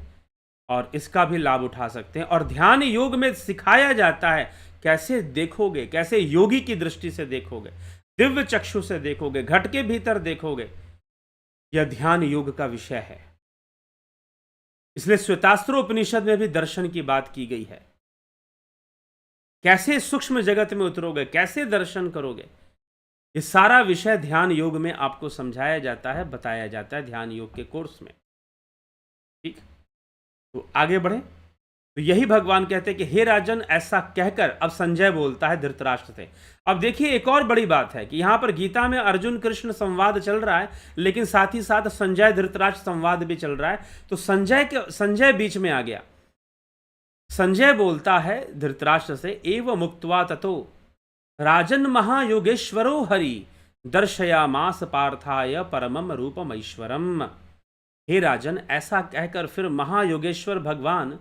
और इसका भी लाभ उठा सकते हैं। और ध्यान योग में सिखाया जाता है कैसे देखोगे, कैसे योगी की दृष्टि से देखोगे, दिव्य चक्षु से देखोगे, घट के भीतर देखोगे। यह ध्यान योग का विषय है। इसलिए श्वेतास्त्र उपनिषद में भी दर्शन की बात की गई है। कैसे सूक्ष्म जगत में उतरोगे, कैसे दर्शन करोगे, ये सारा विषय ध्यान योग में आपको समझाया जाता है, बताया जाता है ध्यान योग के कोर्स में। ठीक, तो आगे बढ़े। तो यही भगवान कहते हैं कि हे राजन, ऐसा कहकर अब संजय बोलता है धृतराष्ट्र से। अब देखिए, एक और बड़ी बात है कि यहां पर गीता में अर्जुन कृष्ण संवाद चल रहा है, लेकिन साथ ही साथ संजय धृतराष्ट्र संवाद भी चल रहा है। तो संजय बीच में आ गया। संजय बोलता है धृतराष्ट्र से, एव मुक्त्वा ततो राजन महायोगेश्वरो हरि दर्शयामास पार्थाय परमम रूपम ऐश्वरम। हे राजन, ऐसा कहकर फिर महायोगेश्वर भगवान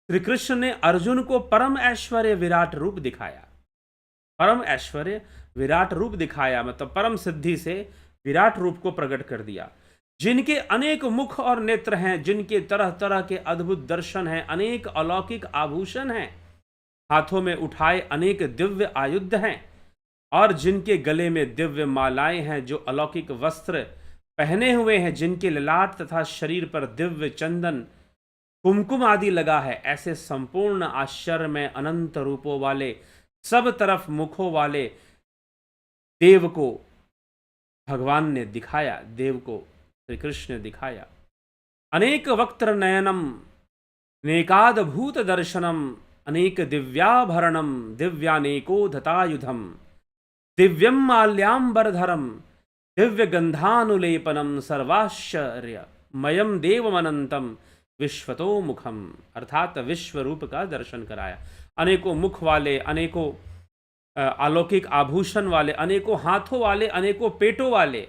श्री कृष्ण ने अर्जुन को परम ऐश्वर्य विराट रूप दिखाया। परम ऐश्वर्य विराट रूप दिखाया मतलब परम सिद्धि से विराट रूप को प्रकट कर दिया, जिनके अनेक मुख और नेत्र हैं, जिनके तरह तरह के अद्भुत दर्शन हैं, अनेक अलौकिक आभूषण हैं, हाथों में उठाए अनेक दिव्य आयुध हैं, और जिनके गले में दिव्य मालाएं हैं, जो अलौकिक वस्त्र पहने हुए हैं, जिनके ललाट तथा शरीर पर दिव्य चंदन कुमकुम आदि लगा है। ऐसे संपूर्ण आश्चर्य में अनंत रूपों वाले, सब तरफ मुखों वाले देव को भगवान ने दिखाया, देव को श्री कृष्ण ने दिखाया। अनेक वक्त्र नयनम नेकादभूत दर्शनम अनेक दिव्याभरणम दिव्यानेको धतायुधम दिव्यम माल्याम्बरधरम दिव्य गंधानुलेपनम सर्वाश्चर्य मयम देवमनंतम विश्वतो मुखम, अर्थात विश्व रूप का दर्शन कराया। अनेकों मुख वाले, अनेकों अलौकिक आभूषण वाले, अनेकों हाथों वाले, अनेकों पेटों वाले,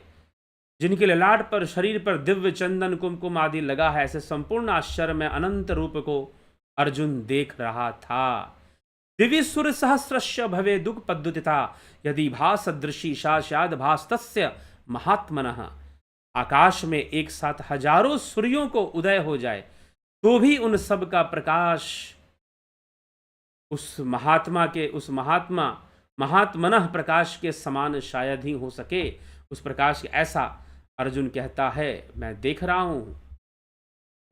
जिनके ललाट पर, शरीर पर दिव्य चंदन कुमकुम आदि लगा है, ऐसे संपूर्ण आश्चर्य में अनंत रूप को अर्जुन देख रहा था। दिव्य सूर्य सहस्रश्य भवे दुख पद्धुतिता यदि भास सदृशी शाद भास्तस्य महात्मनः। आकाश में एक साथ हजारों सूर्यों को उदय हो जाए तो भी उन सब का प्रकाश उस महात्मा के, उस महात्मनः प्रकाश के समान शायद ही हो सके। उस प्रकाश के ऐसा अर्जुन कहता है, मैं देख रहा हूं,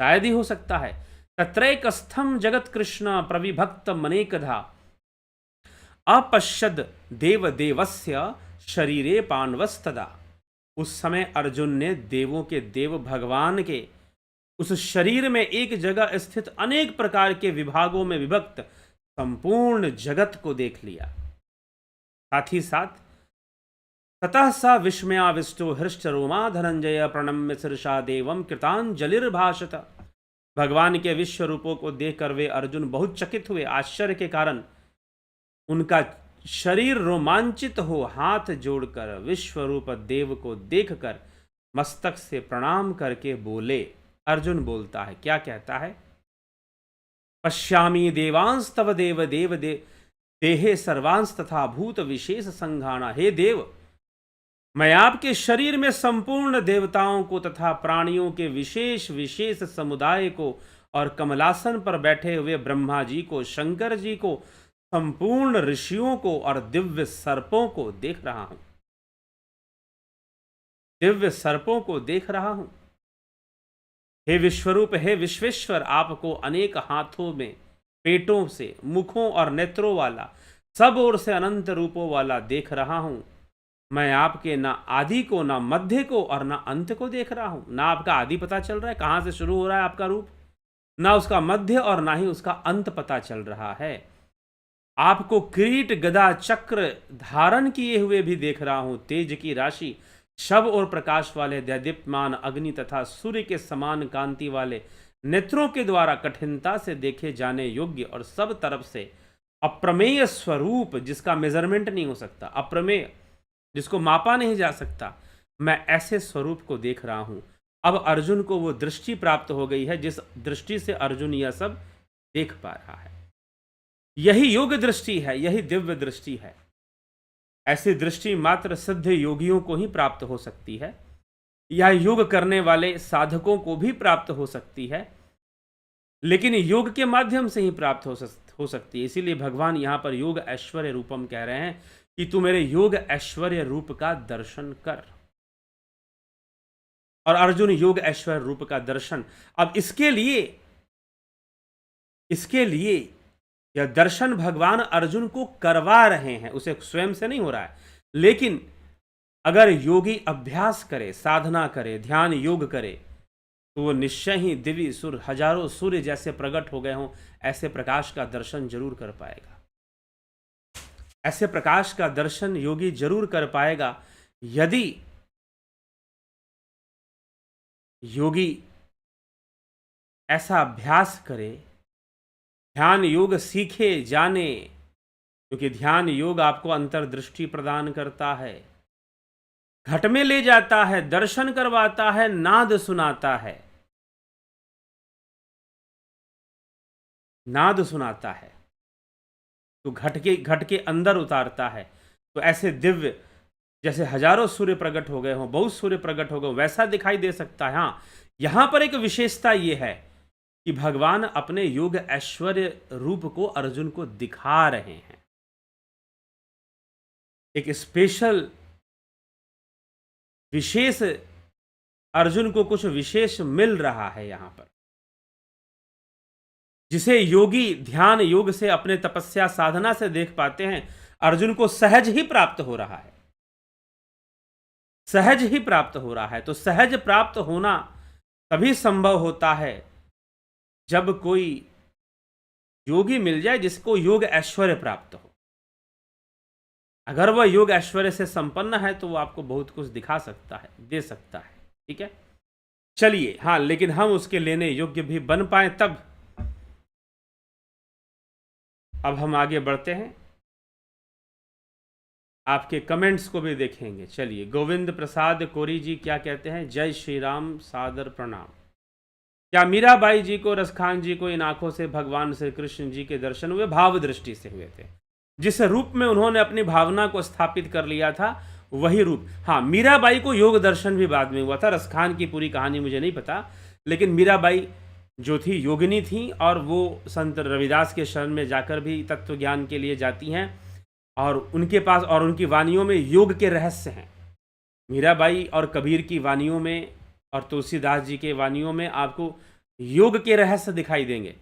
शायद ही हो सकता है। तत्रैकस्थम जगत कृष्ण प्रविभक्त मनेकधा अपश्यद देव देवस्य शरीरे पांडवस्तदा। उस समय अर्जुन ने देवों के देव भगवान के उस शरीर में एक जगह स्थित अनेक प्रकार के विभागों में विभक्त संपूर्ण जगत को देख लिया। साथ ही साथ ततः सा विस्मयाविष्टो हृष्ट रोमा धनंजय प्रणम्य शीर्षा देवम कृतांजलिर्भाषत। भगवान के विश्व रूपों को देखकर वे अर्जुन बहुत चकित हुए। आश्चर्य के कारण उनका शरीर रोमांचित हो हाथ जोड़कर विश्व रूप देव को देखकर मस्तक से प्रणाम करके बोले। अर्जुन बोलता है, क्या कहता है? पश्यामि देवांस तव देव देव देहे सर्वांस तथा भूत विशेष संघाना। हे देव, मैं आपके शरीर में संपूर्ण देवताओं को तथा प्राणियों के विशेष विशेष समुदाय को और कमलासन पर बैठे हुए ब्रह्मा जी को, शंकर जी को, संपूर्ण ऋषियों को और दिव्य सर्पों को देख रहा हूं। दिव्य सर्पों को देख रहा हूं। हे विश्वरूप, हे विश्वेश्वर, आपको अनेक हाथों में, पेटों से, मुखों और नेत्रों वाला, सब ओर से अनंत रूपों वाला देख रहा हूं। मैं आपके ना आदि को, ना मध्य को और ना अंत को देख रहा हूं। ना आपका आदि पता चल रहा है, कहां से शुरू हो रहा है आपका रूप, ना उसका मध्य और ना ही उसका अंत पता चल रहा है। आपको किरीट, गदा, चक्र धारण किए हुए भी देख रहा हूं। तेज की राशि, शव और प्रकाश वाले दैदीप्यमान अग्नि तथा सूर्य के समान कांति वाले नेत्रों के द्वारा कठिनता से देखे जाने योग्य और सब तरफ से अप्रमेय स्वरूप, जिसका मेजरमेंट नहीं हो सकता, अप्रमेय, जिसको मापा नहीं जा सकता, मैं ऐसे स्वरूप को देख रहा हूं। अब अर्जुन को वो दृष्टि प्राप्त हो गई है जिस दृष्टि से अर्जुन यह सब देख पा रहा है। यही योग दृष्टि है, यही दिव्य दृष्टि है। ऐसी दृष्टि मात्र सिद्ध योगियों को ही प्राप्त हो सकती है, या योग करने वाले साधकों को भी प्राप्त हो सकती है, लेकिन योग के माध्यम से ही प्राप्त हो सकती है। इसीलिए भगवान यहां पर योग ऐश्वर्य रूपम कह रहे हैं कि तू मेरे योग ऐश्वर्य रूप का दर्शन कर। और अर्जुन योग ऐश्वर्य रूप का दर्शन, अब इसके लिए यह दर्शन भगवान अर्जुन को करवा रहे हैं, उसे स्वयं से नहीं हो रहा है। लेकिन अगर योगी अभ्यास करे, साधना करे, ध्यान योग करे, तो वो निश्चय ही दिव्य सुर, हजारों सूर्य जैसे प्रकट हो गए हों, ऐसे प्रकाश का दर्शन जरूर कर पाएगा। ऐसे प्रकाश का दर्शन योगी जरूर कर पाएगा यदि योगी ऐसा अभ्यास करे, ध्यान योग सीखे, जाने, क्योंकि ध्यान योग आपको अंतर्दृष्टि प्रदान करता है, घट में ले जाता है, दर्शन करवाता है, नाद सुनाता है, नाद सुनाता है, तो घट के अंदर उतारता है। तो ऐसे दिव्य, जैसे हजारों सूर्य प्रकट हो गए हों, बहुत सूर्य प्रकट हो गए, वैसा दिखाई दे सकता है। हाँ, यहां पर एक विशेषता यह है कि भगवान अपने योग ऐश्वर्य रूप को अर्जुन को दिखा रहे हैं। एक स्पेशल, विशेष, अर्जुन को कुछ विशेष मिल रहा है यहां पर, जिसे योगी ध्यान योग से, अपने तपस्या साधना से देख पाते हैं। अर्जुन को सहज ही प्राप्त हो रहा है, सहज ही प्राप्त हो रहा है। तो सहज प्राप्त होना तभी संभव होता है जब कोई योगी मिल जाए जिसको योग ऐश्वर्य प्राप्त हो। अगर वह योग ऐश्वर्य से संपन्न है तो वो आपको बहुत कुछ दिखा सकता है, दे सकता है। ठीक है, चलिए। हाँ, लेकिन हम उसके लेने योग्य भी बन पाए तब। अब हम आगे बढ़ते हैं, आपके कमेंट्स को भी देखेंगे। चलिए, गोविंद प्रसाद कोरी जी क्या कहते हैं? जय श्री राम, सादर प्रणाम। क्या मीराबाई जी को, रसखान जी को इन आंखों से भगवान श्री कृष्ण जी के दर्शन हुए? भाव दृष्टि से हुए थे। जिस रूप में उन्होंने अपनी भावना को स्थापित कर लिया था वही रूप। हाँ, मीराबाई को योग दर्शन भी बाद में हुआ था। रसखान की पूरी कहानी मुझे नहीं पता, लेकिन मीराबाई जो थी योगिनी थी, और वो संत रविदास के शरण में जाकर भी तत्व ज्ञान के लिए जाती हैं, और उनके पास और उनकी वानियों में योग के रहस्य हैं। मीराबाई और कबीर की वानियों में और तुलसीदास जी के वानियों में आपको योग के रहस्य दिखाई देंगे।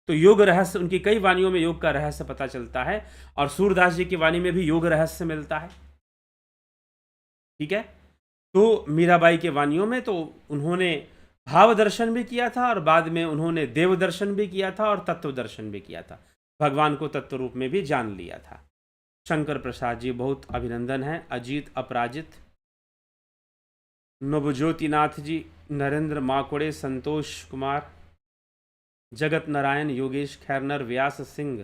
तो योग रहस्य, उनकी कई वानियों में योग का रहस्य पता चलता है, और सूरदास जी की वाणी में भी योग रहस्य मिलता है। ठीक है, तो मीराबाई के वानियों में तो उन्होंने भाव दर्शन भी किया था, और बाद में उन्होंने देव दर्शन भी किया था, और तत्व दर्शन भी किया था। भगवान को तत्व रूप में भी जान लिया था। शंकर प्रसाद जी, बहुत अभिनंदन है। अजीत अपराजित, नवज्योतिनाथ जी, नरेंद्र माकोड़े, संतोष कुमार, जगत नारायण, योगेश खैरनर, व्यास सिंह,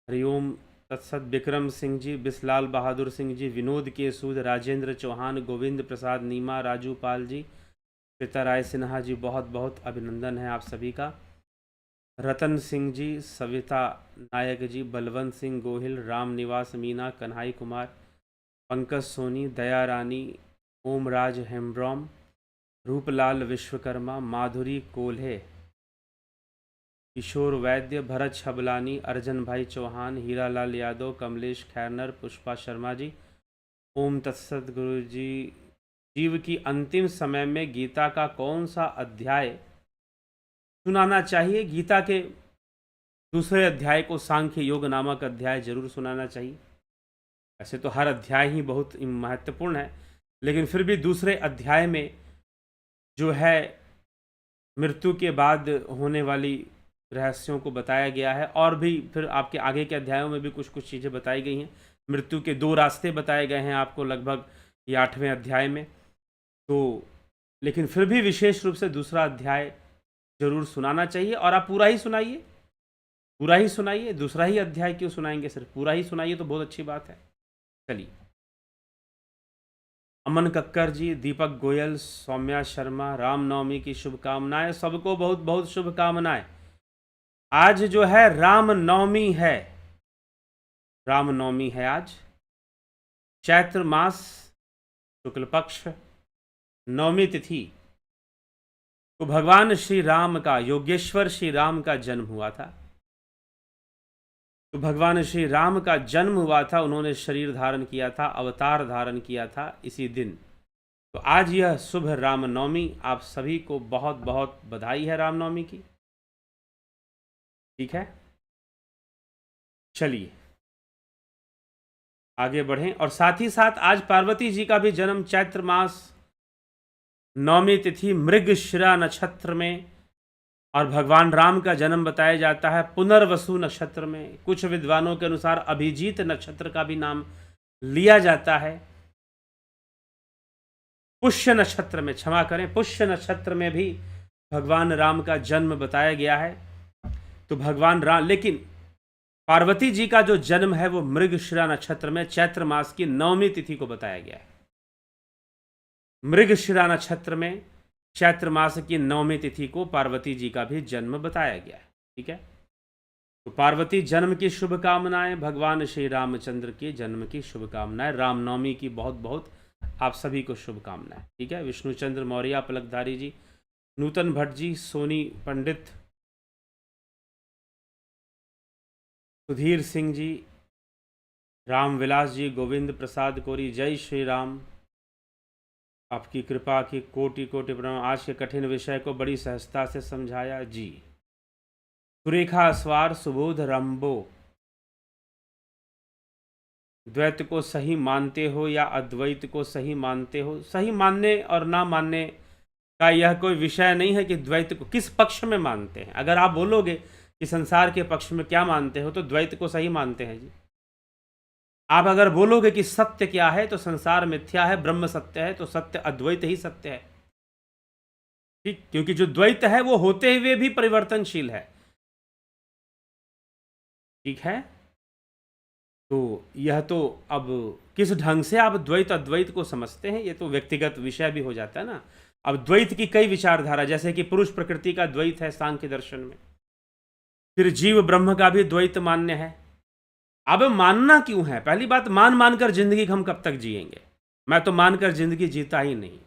हरिओम तत्सत, विक्रम सिंह जी, बिसलाल बहादुर सिंह जी, विनोद के सूद, राजेंद्र चौहान, गोविंद प्रसाद नीमा, राजू पाल जी, पिता राय सिन्हा जी, बहुत बहुत अभिनंदन है आप सभी का। रतन सिंह जी, सविता नायक जी, बलवंत सिंह गोहिल, राम निवास मीना, कन्हाई कुमार, पंकज सोनी, दया रानी, ओमराज हेम्ब्रॉम, रूपलाल विश्वकर्मा, माधुरी कोल्हे, किशोर वैद्य, भरत छबलानी, अर्जन भाई चौहान, हीरालाल यादव, कमलेश खैरनर, पुष्पा शर्मा जी। ओम तत्सत। गुरु जी, जीव की अंतिम समय में गीता का कौन सा अध्याय सुनाना चाहिए? गीता के दूसरे अध्याय को, सांख्य योग नामक अध्याय जरूर सुनाना चाहिए। ऐसे तो हर अध्याय ही बहुत महत्वपूर्ण है, लेकिन फिर भी दूसरे अध्याय में जो है मृत्यु के बाद होने वाली रहस्यों को बताया गया है, और भी फिर आपके आगे के अध्यायों में भी कुछ कुछ चीज़ें बताई गई हैं। मृत्यु के 2 रास्ते बताए गए हैं आपको लगभग ये 8वें अध्याय में। तो लेकिन फिर भी विशेष रूप से दूसरा अध्याय जरूर सुनाना चाहिए, और आप पूरा ही सुनाइए, पूरा ही सुनाइए। दूसरा ही अध्याय क्यों सुनाएंगे, सिर्फ पूरा ही सुनाइए तो बहुत अच्छी बात है। चलिए। अमन कक्कर जी, दीपक गोयल, सौम्या शर्मा, रामनवमी की शुभकामनाएं। सबको बहुत बहुत शुभकामनाएं। आज जो है रामनवमी है, रामनवमी है आज। चैत्र मास शुक्ल पक्ष नवमी तिथि को भगवान श्री राम का, योगेश्वर श्री राम का जन्म हुआ था। तो भगवान श्री राम का जन्म हुआ था, उन्होंने शरीर धारण किया था, अवतार धारण किया था इसी दिन। तो आज यह शुभ रामनवमी, आप सभी को बहुत बहुत बधाई है रामनवमी की। ठीक है, चलिए आगे बढ़ें। और साथ ही साथ आज पार्वती जी का भी जन्म चैत्र मास नवमी तिथि मृगशिरा नक्षत्र में, और भगवान राम का जन्म बताया जाता है पुनर्वसु नक्षत्र में। कुछ विद्वानों के अनुसार अभिजीत नक्षत्र का भी नाम लिया जाता है। पुष्य नक्षत्र में, क्षमा करें, पुष्य नक्षत्र में भी भगवान राम का जन्म बताया गया है। तो भगवान राम, लेकिन पार्वती जी का जो जन्म है वो मृगशिरा नक्षत्र में चैत्र मास की नवमी तिथि को बताया गया है। मृगशिरा नक्षत्र में चैत्र मास की नवमी तिथि को पार्वती जी का भी जन्म बताया गया है। ठीक है, तो पार्वती जन्म की शुभकामनाएं, भगवान श्री रामचंद्र के जन्म की शुभकामनाएं, रामनवमी की बहुत बहुत आप सभी को शुभकामनाएं। ठीक है, विष्णुचंद्र मौर्य, पलकधारी जी, नूतन भट्ट जी, सोनी पंडित, सुधीर सिंह जी, रामविलास जी, गोविंद प्रसाद कोरी, जय श्री राम। आपकी कृपा की कोटि कोटि प्रणाम। आज के कठिन विषय को बड़ी सहजता से समझाया जी। सुरेखा अस्वार, सुबोध रंबो, द्वैत को सही मानते हो या अद्वैत को सही मानते हो? सही मानने और ना मानने का यह कोई विषय नहीं है कि द्वैत को किस पक्ष में मानते हैं। अगर आप बोलोगे कि संसार के पक्ष में क्या मानते हो, तो द्वैत को सही मानते हैं जी। आप अगर बोलोगे कि सत्य क्या है, तो संसार मिथ्या है, ब्रह्म सत्य है, तो सत्य अद्वैत ही सत्य है। ठीक, क्योंकि जो द्वैत है वो होते हुए भी परिवर्तनशील है। ठीक है, तो यह तो अब किस ढंग से आप द्वैत अद्वैत को समझते हैं, ये तो व्यक्तिगत विषय भी हो जाता है ना। अब द्वैत की कई विचारधारा, जैसे कि पुरुष प्रकृति का द्वैत है सांख्य दर्शन में, फिर जीव ब्रह्म का भी द्वैत मान्य है। अब मानना क्यों है? पहली बात, मान मानकर जिंदगी हम कब तक जिएंगे? मैं तो मानकर जिंदगी जीता ही नहीं।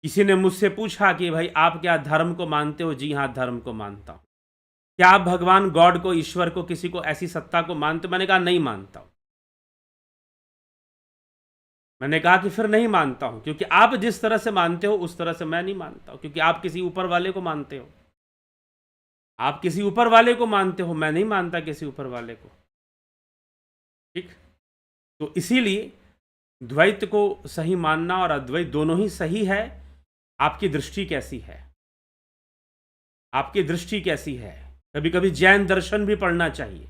किसी ने मुझसे पूछा कि भाई आप क्या धर्म को मानते हो? जी हाँ, धर्म को मानता हूं। क्या आप भगवान गॉड को, ईश्वर को, किसी को, ऐसी सत्ता को मानते? मैंने कहा नहीं मानता हूं। मैंने कहा कि फिर नहीं मानता हूं, क्योंकि आप जिस तरह से मानते हो उस तरह से मैं नहीं मानता हूं, क्योंकि आप किसी ऊपर वाले को मानते हो। आप किसी ऊपर वाले को मानते हो, मैं नहीं मानता किसी ऊपर वाले को। ठीक, तो इसीलिए द्वैत को सही मानना और अद्वैत दोनों ही सही है। आपकी दृष्टि कैसी है? आपकी दृष्टि कैसी है? कभी कभी जैन दर्शन भी पढ़ना चाहिए।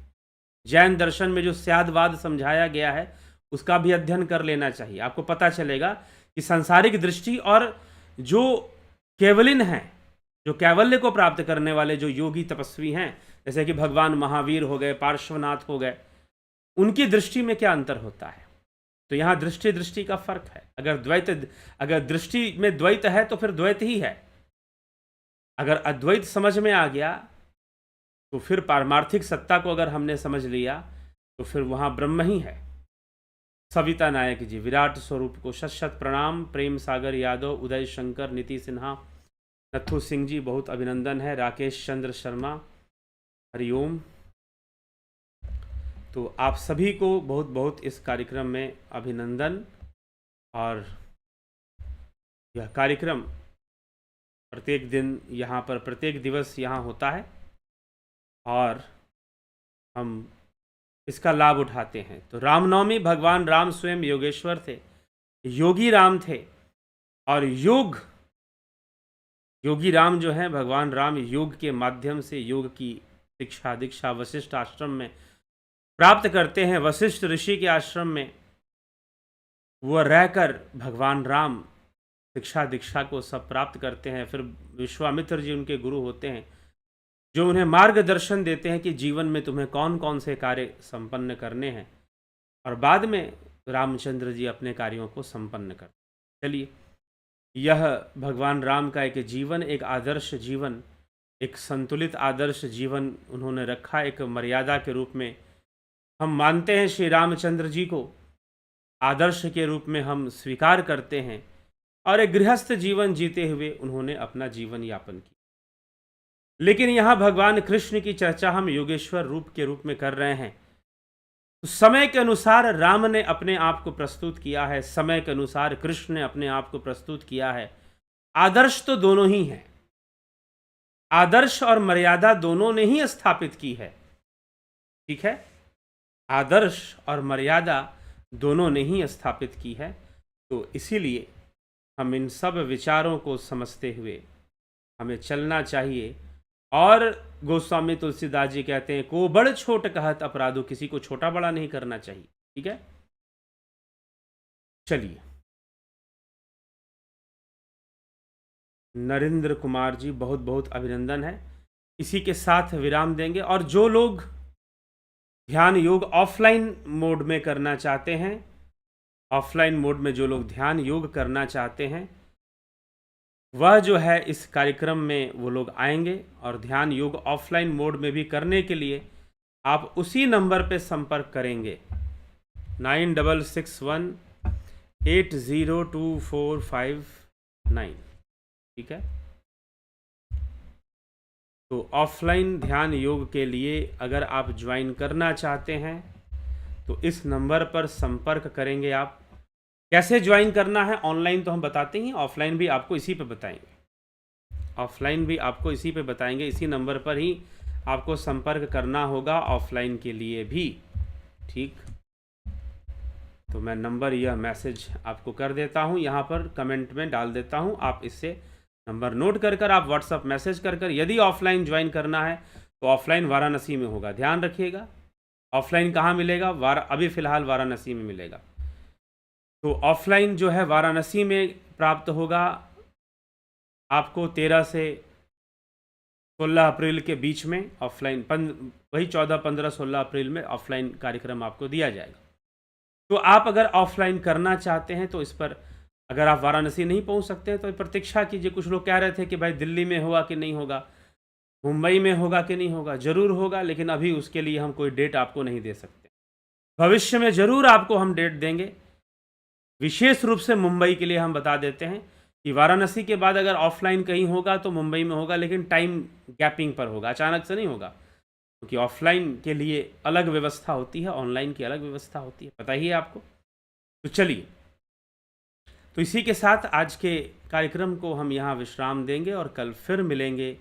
जैन दर्शन में जो स्यादवाद समझाया गया है उसका भी अध्ययन कर लेना चाहिए। आपको पता चलेगा कि सांसारिक दृष्टि और जो केवलिन है, जो कैवल्य को प्राप्त करने वाले जो योगी तपस्वी हैं, जैसे कि भगवान महावीर हो गए, पार्श्वनाथ हो गए, उनकी दृष्टि में क्या अंतर होता है? तो यहाँ दृष्टि का फर्क है। अगर दृष्टि में द्वैत है तो फिर द्वैत ही है। अगर अद्वैत समझ में आ गया तो फिर पारमार्थिक सत्ता को अगर हमने समझ लिया तो फिर वहाँ ब्रह्म ही है। सविता नायक जी, विराट स्वरूप को शत शत प्रणाम। प्रेम सागर यादव, उदय शंकर, नीति सिन्हा, नथु सिंह जी बहुत अभिनंदन है। राकेश चंद्र शर्मा, हरिओम। तो आप सभी को बहुत बहुत इस कार्यक्रम में अभिनंदन। और यह कार्यक्रम प्रत्येक दिन यहाँ पर, प्रत्येक दिवस यहाँ होता है और हम इसका लाभ उठाते हैं। तो रामनवमी, भगवान राम स्वयं योगेश्वर थे, योगी राम थे। और योगी राम जो है, भगवान राम योग के माध्यम से योग की शिक्षा दीक्षा वशिष्ठ आश्रम में प्राप्त करते हैं। वशिष्ठ ऋषि के आश्रम में वह रहकर भगवान राम शिक्षा दीक्षा को सब प्राप्त करते हैं। फिर विश्वामित्र जी उनके गुरु होते हैं, जो उन्हें मार्गदर्शन देते हैं कि जीवन में तुम्हें कौन कौन से कार्य संपन्न करने हैं। और बाद में रामचंद्र जी अपने कार्यों को संपन्न करते। चलिए, यह भगवान राम का एक जीवन, एक आदर्श जीवन, एक संतुलित आदर्श जीवन उन्होंने रखा। एक मर्यादा के रूप में हम मानते हैं, श्री रामचंद्र जी को आदर्श के रूप में हम स्वीकार करते हैं। और एक गृहस्थ जीवन जीते हुए उन्होंने अपना जीवन यापन किया। लेकिन यहाँ भगवान कृष्ण की चर्चा हम योगेश्वर रूप के रूप में कर रहे हैं। तो समय के अनुसार राम ने अपने आप को प्रस्तुत किया है, समय के अनुसार कृष्ण ने अपने आप को प्रस्तुत किया है। आदर्श तो दोनों ही हैं, आदर्श और मर्यादा दोनों ने ही स्थापित की है। ठीक है, आदर्श और मर्यादा दोनों ने ही स्थापित की है। तो इसीलिए हम इन सब विचारों को समझते हुए हमें चलना चाहिए। और गोस्वामी तुलसीदास जी कहते हैं, को बड़ छोट कहत अपराधो, किसी को छोटा बड़ा नहीं करना चाहिए। ठीक है, चलिए। नरेंद्र कुमार जी बहुत बहुत अभिनंदन है। इसी के साथ विराम देंगे। और जो लोग ध्यान योग ऑफलाइन मोड में करना चाहते हैं, ऑफलाइन मोड में जो लोग ध्यान योग करना चाहते हैं, वह जो है इस कार्यक्रम में वो लोग आएंगे। और ध्यान योग ऑफलाइन मोड में भी करने के लिए आप उसी नंबर पे संपर्क करेंगे, 9661802459। ठीक है, तो ऑफलाइन ध्यान योग के लिए अगर आप ज्वाइन करना चाहते हैं तो इस नंबर पर संपर्क करेंगे। आप कैसे ज्वाइन करना है, ऑनलाइन तो हम बताते ही, ऑफलाइन भी आपको इसी पे बताएंगे। ऑफलाइन भी आपको इसी पे बताएंगे, इसी नंबर पर ही आपको संपर्क करना होगा ऑफलाइन के लिए भी। ठीक, तो मैं नंबर, यह मैसेज आपको कर देता हूँ, यहाँ पर कमेंट में डाल देता हूँ। आप इससे नंबर नोट कर आप व्हाट्सअप मैसेज कर यदि ऑफलाइन ज्वाइन करना है तो ऑफलाइन वाराणसी में होगा। ध्यान रखिएगा, ऑफलाइन कहाँ मिलेगा, अभी फ़िलहाल वाराणसी में मिलेगा। तो ऑफलाइन जो है वाराणसी में प्राप्त होगा आपको 13 से 16 अप्रैल के बीच में। ऑफलाइन वही 14, 15, 16 अप्रैल में ऑफलाइन कार्यक्रम आपको दिया जाएगा। तो आप अगर ऑफलाइन करना चाहते हैं तो इस पर, अगर आप वाराणसी नहीं पहुंच सकते हैं तो प्रतीक्षा कीजिए। कुछ लोग कह रहे थे कि भाई दिल्ली में होगा कि नहीं होगा, मुंबई में होगा कि नहीं होगा। जरूर होगा, लेकिन अभी उसके लिए हम कोई डेट आपको नहीं दे सकते। भविष्य में जरूर आपको हम डेट देंगे। विशेष रूप से मुंबई के लिए हम बता देते हैं कि वाराणसी के बाद अगर ऑफलाइन कहीं होगा तो मुंबई में होगा, लेकिन टाइम गैपिंग पर होगा, अचानक से नहीं होगा। क्योंकि ऑफलाइन के लिए अलग व्यवस्था होती है, ऑनलाइन की अलग व्यवस्था होती है, पता ही है आपको। तो चलिए, तो इसी के साथ आज के कार्यक्रम को हम यहाँ विश्राम देंगे और कल फिर मिलेंगे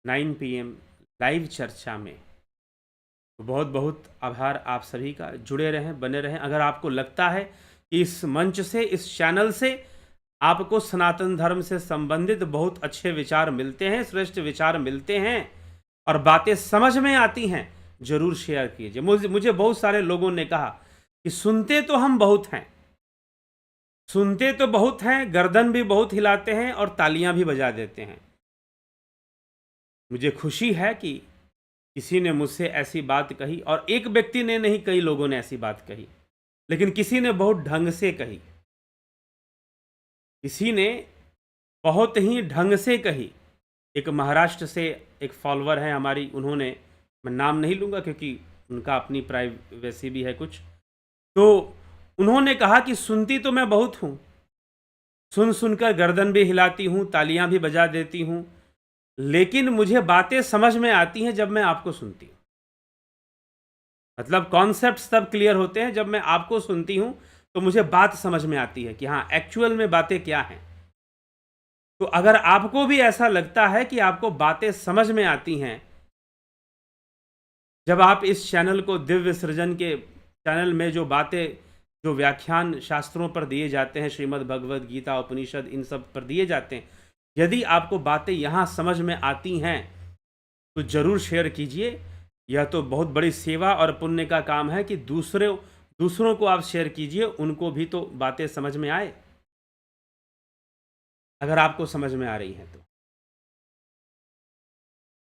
9 PM लाइव चर्चा में। तो बहुत बहुत आभार आप सभी का। जुड़े रहें, बने रहें। अगर आपको लगता है कि इस मंच से, इस चैनल से आपको सनातन धर्म से संबंधित बहुत अच्छे विचार मिलते हैं, श्रेष्ठ विचार मिलते हैं और बातें समझ में आती हैं, जरूर शेयर कीजिए। मुझे बहुत सारे लोगों ने कहा कि सुनते तो हम बहुत हैं, सुनते तो बहुत हैं, गर्दन भी बहुत हिलाते हैं और तालियां भी बजा देते हैं। मुझे खुशी है कि किसी ने मुझसे ऐसी बात कही, और एक व्यक्ति ने नहीं, कई लोगों ने ऐसी बात कही, लेकिन किसी ने बहुत ढंग से कही, किसी ने बहुत ही ढंग से कही। एक महाराष्ट्र से एक फॉलोअर है हमारी, उन्होंने, मैं नाम नहीं लूँगा क्योंकि उनका अपनी प्राइवेसी भी है कुछ, तो उन्होंने कहा कि सुनती तो मैं बहुत हूं, सुन सुनकर गर्दन भी हिलाती हूं, तालियां भी बजा देती हूं, लेकिन मुझे बातें समझ में आती हैं जब मैं आपको सुनती हूं। मतलब कॉन्सेप्ट्स तब क्लियर होते हैं जब मैं आपको सुनती हूं, तो मुझे बात समझ में आती है कि हाँ एक्चुअल में बातें क्या हैं। तो अगर आपको भी ऐसा लगता है कि आपको बातें समझ में आती हैं जब आप इस चैनल को, दिव्य सृजन के चैनल में जो बातें, जो व्याख्यान शास्त्रों पर दिए जाते हैं, श्रीमद् भगवद गीता, उपनिषद, इन सब पर दिए जाते हैं, यदि आपको बातें यहाँ समझ में आती हैं तो ज़रूर शेयर कीजिए। यह तो बहुत बड़ी सेवा और पुण्य का काम है कि दूसरों को आप शेयर कीजिए, उनको भी तो बातें समझ में आए, अगर आपको समझ में आ रही हैं तो।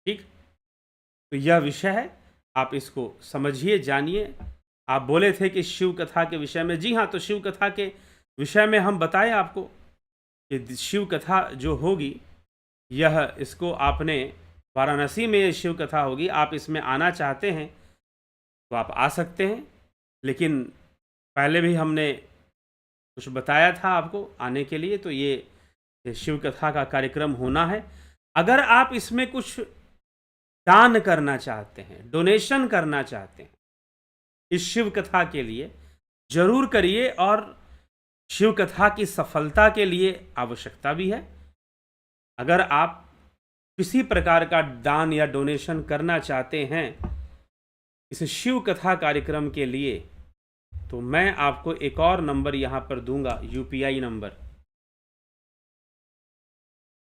ठीक, तो यह विषय है, आप इसको समझिए, जानिए। आप बोले थे कि शिव कथा के विषय में, जी हाँ, तो शिव कथा के विषय में हम बताएं आपको कि शिव कथा जो होगी, यह, इसको आपने, वाराणसी में शिव कथा होगी, आप इसमें आना चाहते हैं तो आप आ सकते हैं, लेकिन पहले भी हमने कुछ बताया था आपको आने के लिए। तो ये शिव कथा का कार्यक्रम होना है। अगर आप इसमें कुछ दान करना चाहते हैं, डोनेशन करना चाहते हैं इस शिव कथा के लिए, जरूर करिए। और शिव कथा की सफलता के लिए आवश्यकता भी है। अगर आप किसी प्रकार का दान या डोनेशन करना चाहते हैं इस शिव कथा कार्यक्रम के लिए, तो मैं आपको एक और नंबर यहां पर दूंगा, यूपीआई नंबर।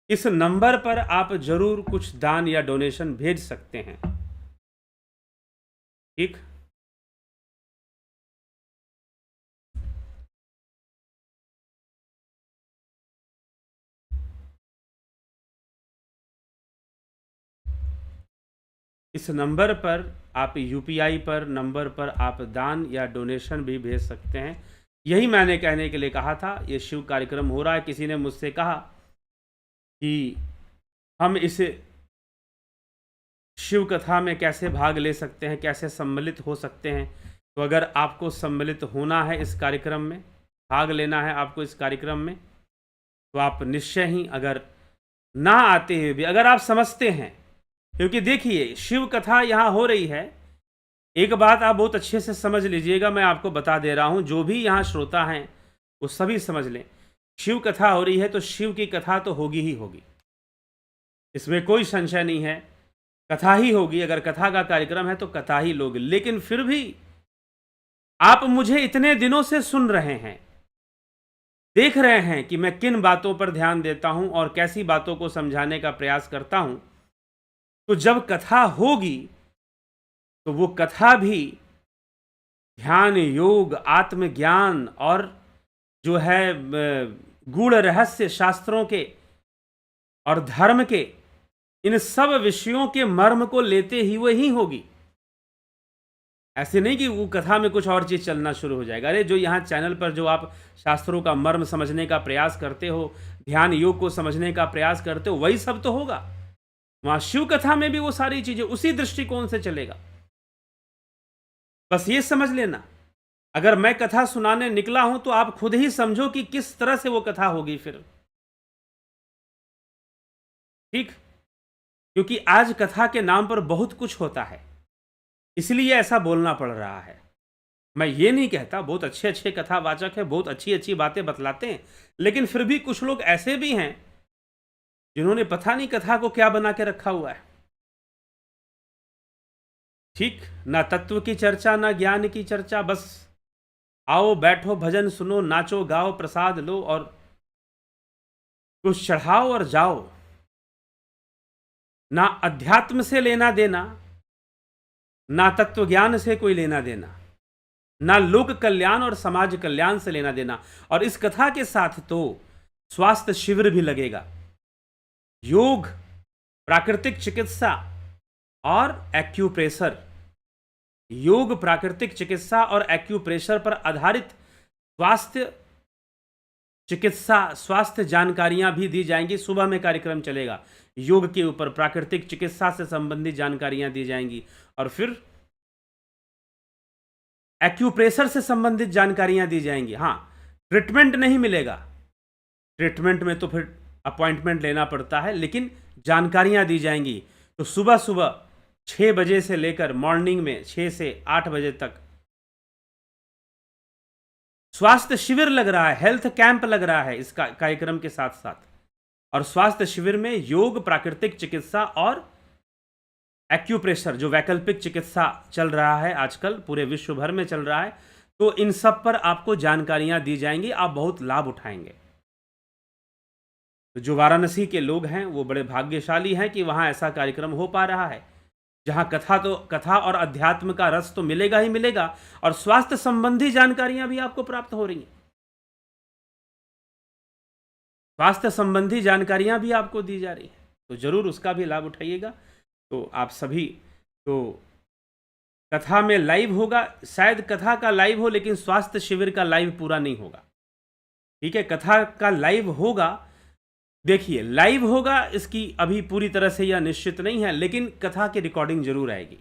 इस नंबर पर आप जरूर कुछ दान या डोनेशन भेज सकते हैं। ठीक, इस नंबर पर आप, यूपीआई पर, नंबर पर आप दान या डोनेशन भी भेज सकते हैं। यही मैंने कहने के लिए कहा था। ये शिव कार्यक्रम हो रहा है। किसी ने मुझसे कहा कि हम इस शिव कथा में कैसे भाग ले सकते हैं, कैसे सम्मिलित हो सकते हैं। तो अगर आपको सम्मिलित होना है इस कार्यक्रम में, भाग लेना है आपको इस कार्यक्रम में, तो आप निश्चय ही, अगर ना आते हुए भी, अगर आप समझते हैं, क्योंकि देखिए शिव कथा यहाँ हो रही है, एक बात आप बहुत अच्छे से समझ लीजिएगा, मैं आपको बता दे रहा हूँ, जो भी यहाँ श्रोता हैं वो सभी समझ लें। शिव कथा हो रही है तो शिव की कथा तो होगी ही होगी, इसमें कोई संशय नहीं है। कथा ही होगी, अगर कथा का कार्यक्रम है तो कथा ही लोग। लेकिन फिर भी आप मुझे इतने दिनों से सुन रहे हैं, देख रहे हैं कि मैं किन बातों पर ध्यान देता हूं और कैसी बातों को समझाने का प्रयास करता हूं। तो जब कथा होगी तो वो कथा भी ध्यान, योग, आत्मज्ञान और जो है गूढ़ रहस्य शास्त्रों के और धर्म के, इन सब विषयों के मर्म को लेते ही वही होगी। ऐसे नहीं कि वो कथा में कुछ और चीज चलना शुरू हो जाएगा। अरे जो यहाँ चैनल पर जो आप शास्त्रों का मर्म समझने का प्रयास करते हो, ध्यान योग को समझने का प्रयास करते हो, वही सब तो होगा वहां शिव कथा में भी। वो सारी चीजें उसी दृष्टिकोण से चलेगा। बस ये समझ लेना, अगर मैं कथा सुनाने निकला हूं तो आप खुद ही समझो कि किस तरह से वो कथा होगी फिर। ठीक, क्योंकि आज कथा के नाम पर बहुत कुछ होता है, इसलिए ऐसा बोलना पड़ रहा है। मैं ये नहीं कहता, बहुत अच्छे अच्छे कथावाचक है, बहुत अच्छी अच्छी बातें बतलाते हैं, लेकिन फिर भी कुछ लोग ऐसे भी हैं जिन्होंने पता नहीं कथा को क्या बना के रखा हुआ है। ठीक, ना तत्व की चर्चा, ना ज्ञान की चर्चा, बस आओ बैठो, भजन सुनो, नाचो गाओ, प्रसाद लो और कुछ चढ़ाओ और जाओ। ना अध्यात्म से लेना देना, ना तत्व ज्ञान से कोई लेना देना, ना लोक कल्याण और समाज कल्याण से लेना देना। और इस कथा के साथ तो स्वास्थ्य शिविर भी लगेगा, योग, प्राकृतिक चिकित्सा और एक्यूप्रेशर। योग, प्राकृतिक चिकित्सा और एक्यूप्रेशर पर आधारित स्वास्थ्य चिकित्सा, स्वास्थ्य जानकारियां भी दी जाएंगी। सुबह में कार्यक्रम चलेगा, योग के ऊपर प्राकृतिक चिकित्सा से संबंधित जानकारियां दी जाएंगी। और फिर एक्यूप्रेशर से संबंधित जानकारियां दी जाएंगी। हाँ, ट्रीटमेंट नहीं मिलेगा, ट्रीटमेंट में तो फिर अपॉइंटमेंट लेना पड़ता है, लेकिन जानकारियां दी जाएंगी। तो सुबह सुबह 6 बजे से लेकर मॉर्निंग में 6 से 8 बजे तक स्वास्थ्य शिविर लग रहा है, हेल्थ कैंप लग रहा है इस कार्यक्रम के साथ साथ। और स्वास्थ्य शिविर में योग, प्राकृतिक चिकित्सा और एक्यूप्रेशर, जो वैकल्पिक चिकित्सा चल रहा है आजकल पूरे विश्व भर में चल रहा है, तो इन सब पर आपको जानकारियां दी जाएंगी, आप बहुत लाभ उठाएंगे। तो जो वाराणसी के लोग हैं वो बड़े भाग्यशाली हैं कि वहां ऐसा कार्यक्रम हो पा रहा है, जहां कथा और अध्यात्म का रस तो मिलेगा ही मिलेगा, और स्वास्थ्य संबंधी जानकारियां भी आपको प्राप्त हो रही हैं। स्वास्थ्य संबंधी जानकारियां भी आपको दी जा रही हैं, तो जरूर उसका भी लाभ उठाइएगा। तो आप सभी, तो कथा में लाइव होगा, शायद कथा का लाइव हो लेकिन स्वास्थ्य शिविर का लाइव पूरा नहीं होगा। ठीक है, कथा का लाइव होगा, देखिए लाइव होगा, इसकी अभी पूरी तरह से यह निश्चित नहीं है, लेकिन कथा की रिकॉर्डिंग जरूर आएगी।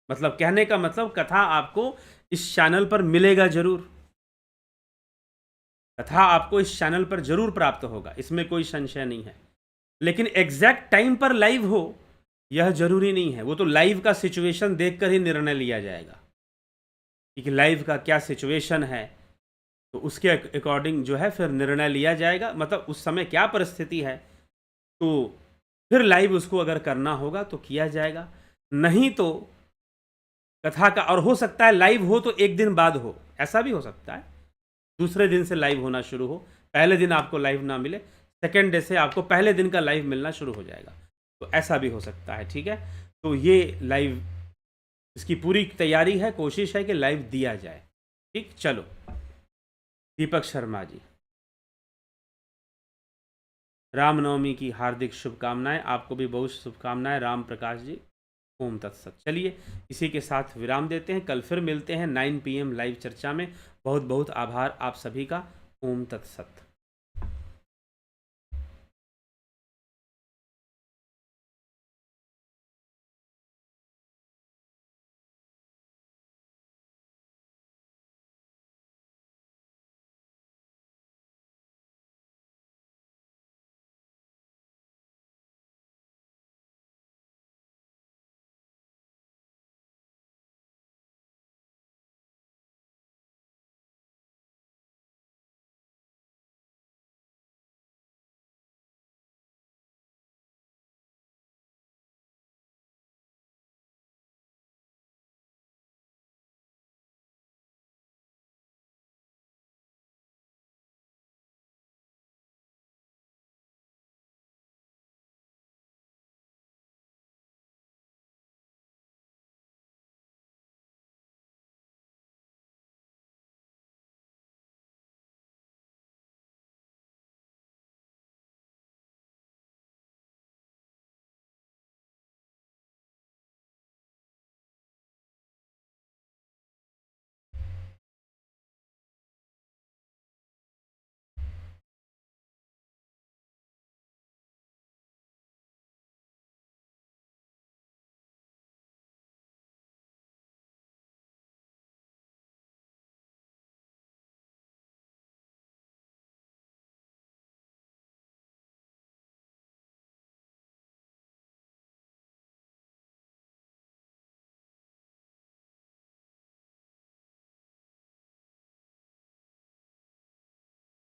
मतलब कहने का मतलब कथा आपको इस चैनल पर मिलेगा जरूर, कथा आपको इस चैनल पर जरूर प्राप्त होगा, इसमें कोई संशय नहीं है। लेकिन एग्जैक्ट टाइम पर लाइव हो यह जरूरी नहीं है, वो तो लाइव का सिचुएशन देखकर ही निर्णय लिया जाएगा कि लाइव का क्या सिचुएशन है, तो उसके अकॉर्डिंग जो है फिर निर्णय लिया जाएगा। मतलब उस समय क्या परिस्थिति है, तो फिर लाइव उसको अगर करना होगा तो किया जाएगा, नहीं तो कथा का, और हो सकता है लाइव हो तो एक दिन बाद हो, ऐसा भी हो सकता है, दूसरे दिन से लाइव होना शुरू हो, पहले दिन आपको लाइव ना मिले, सेकेंड डे से आपको पहले दिन का लाइव मिलना शुरू हो जाएगा, तो ऐसा भी हो सकता है। ठीक है, तो ये लाइव, इसकी पूरी तैयारी है, कोशिश है कि लाइव दिया जाए। ठीक, चलो दीपक शर्मा जी, रामनवमी की हार्दिक शुभकामनाएं, आपको भी बहुत शुभकामनाएं राम प्रकाश जी। ओम तत्सत। चलिए इसी के साथ विराम देते हैं, कल फिर मिलते हैं 9 PM लाइव चर्चा में। बहुत बहुत आभार आप सभी का। ओम तत्सत।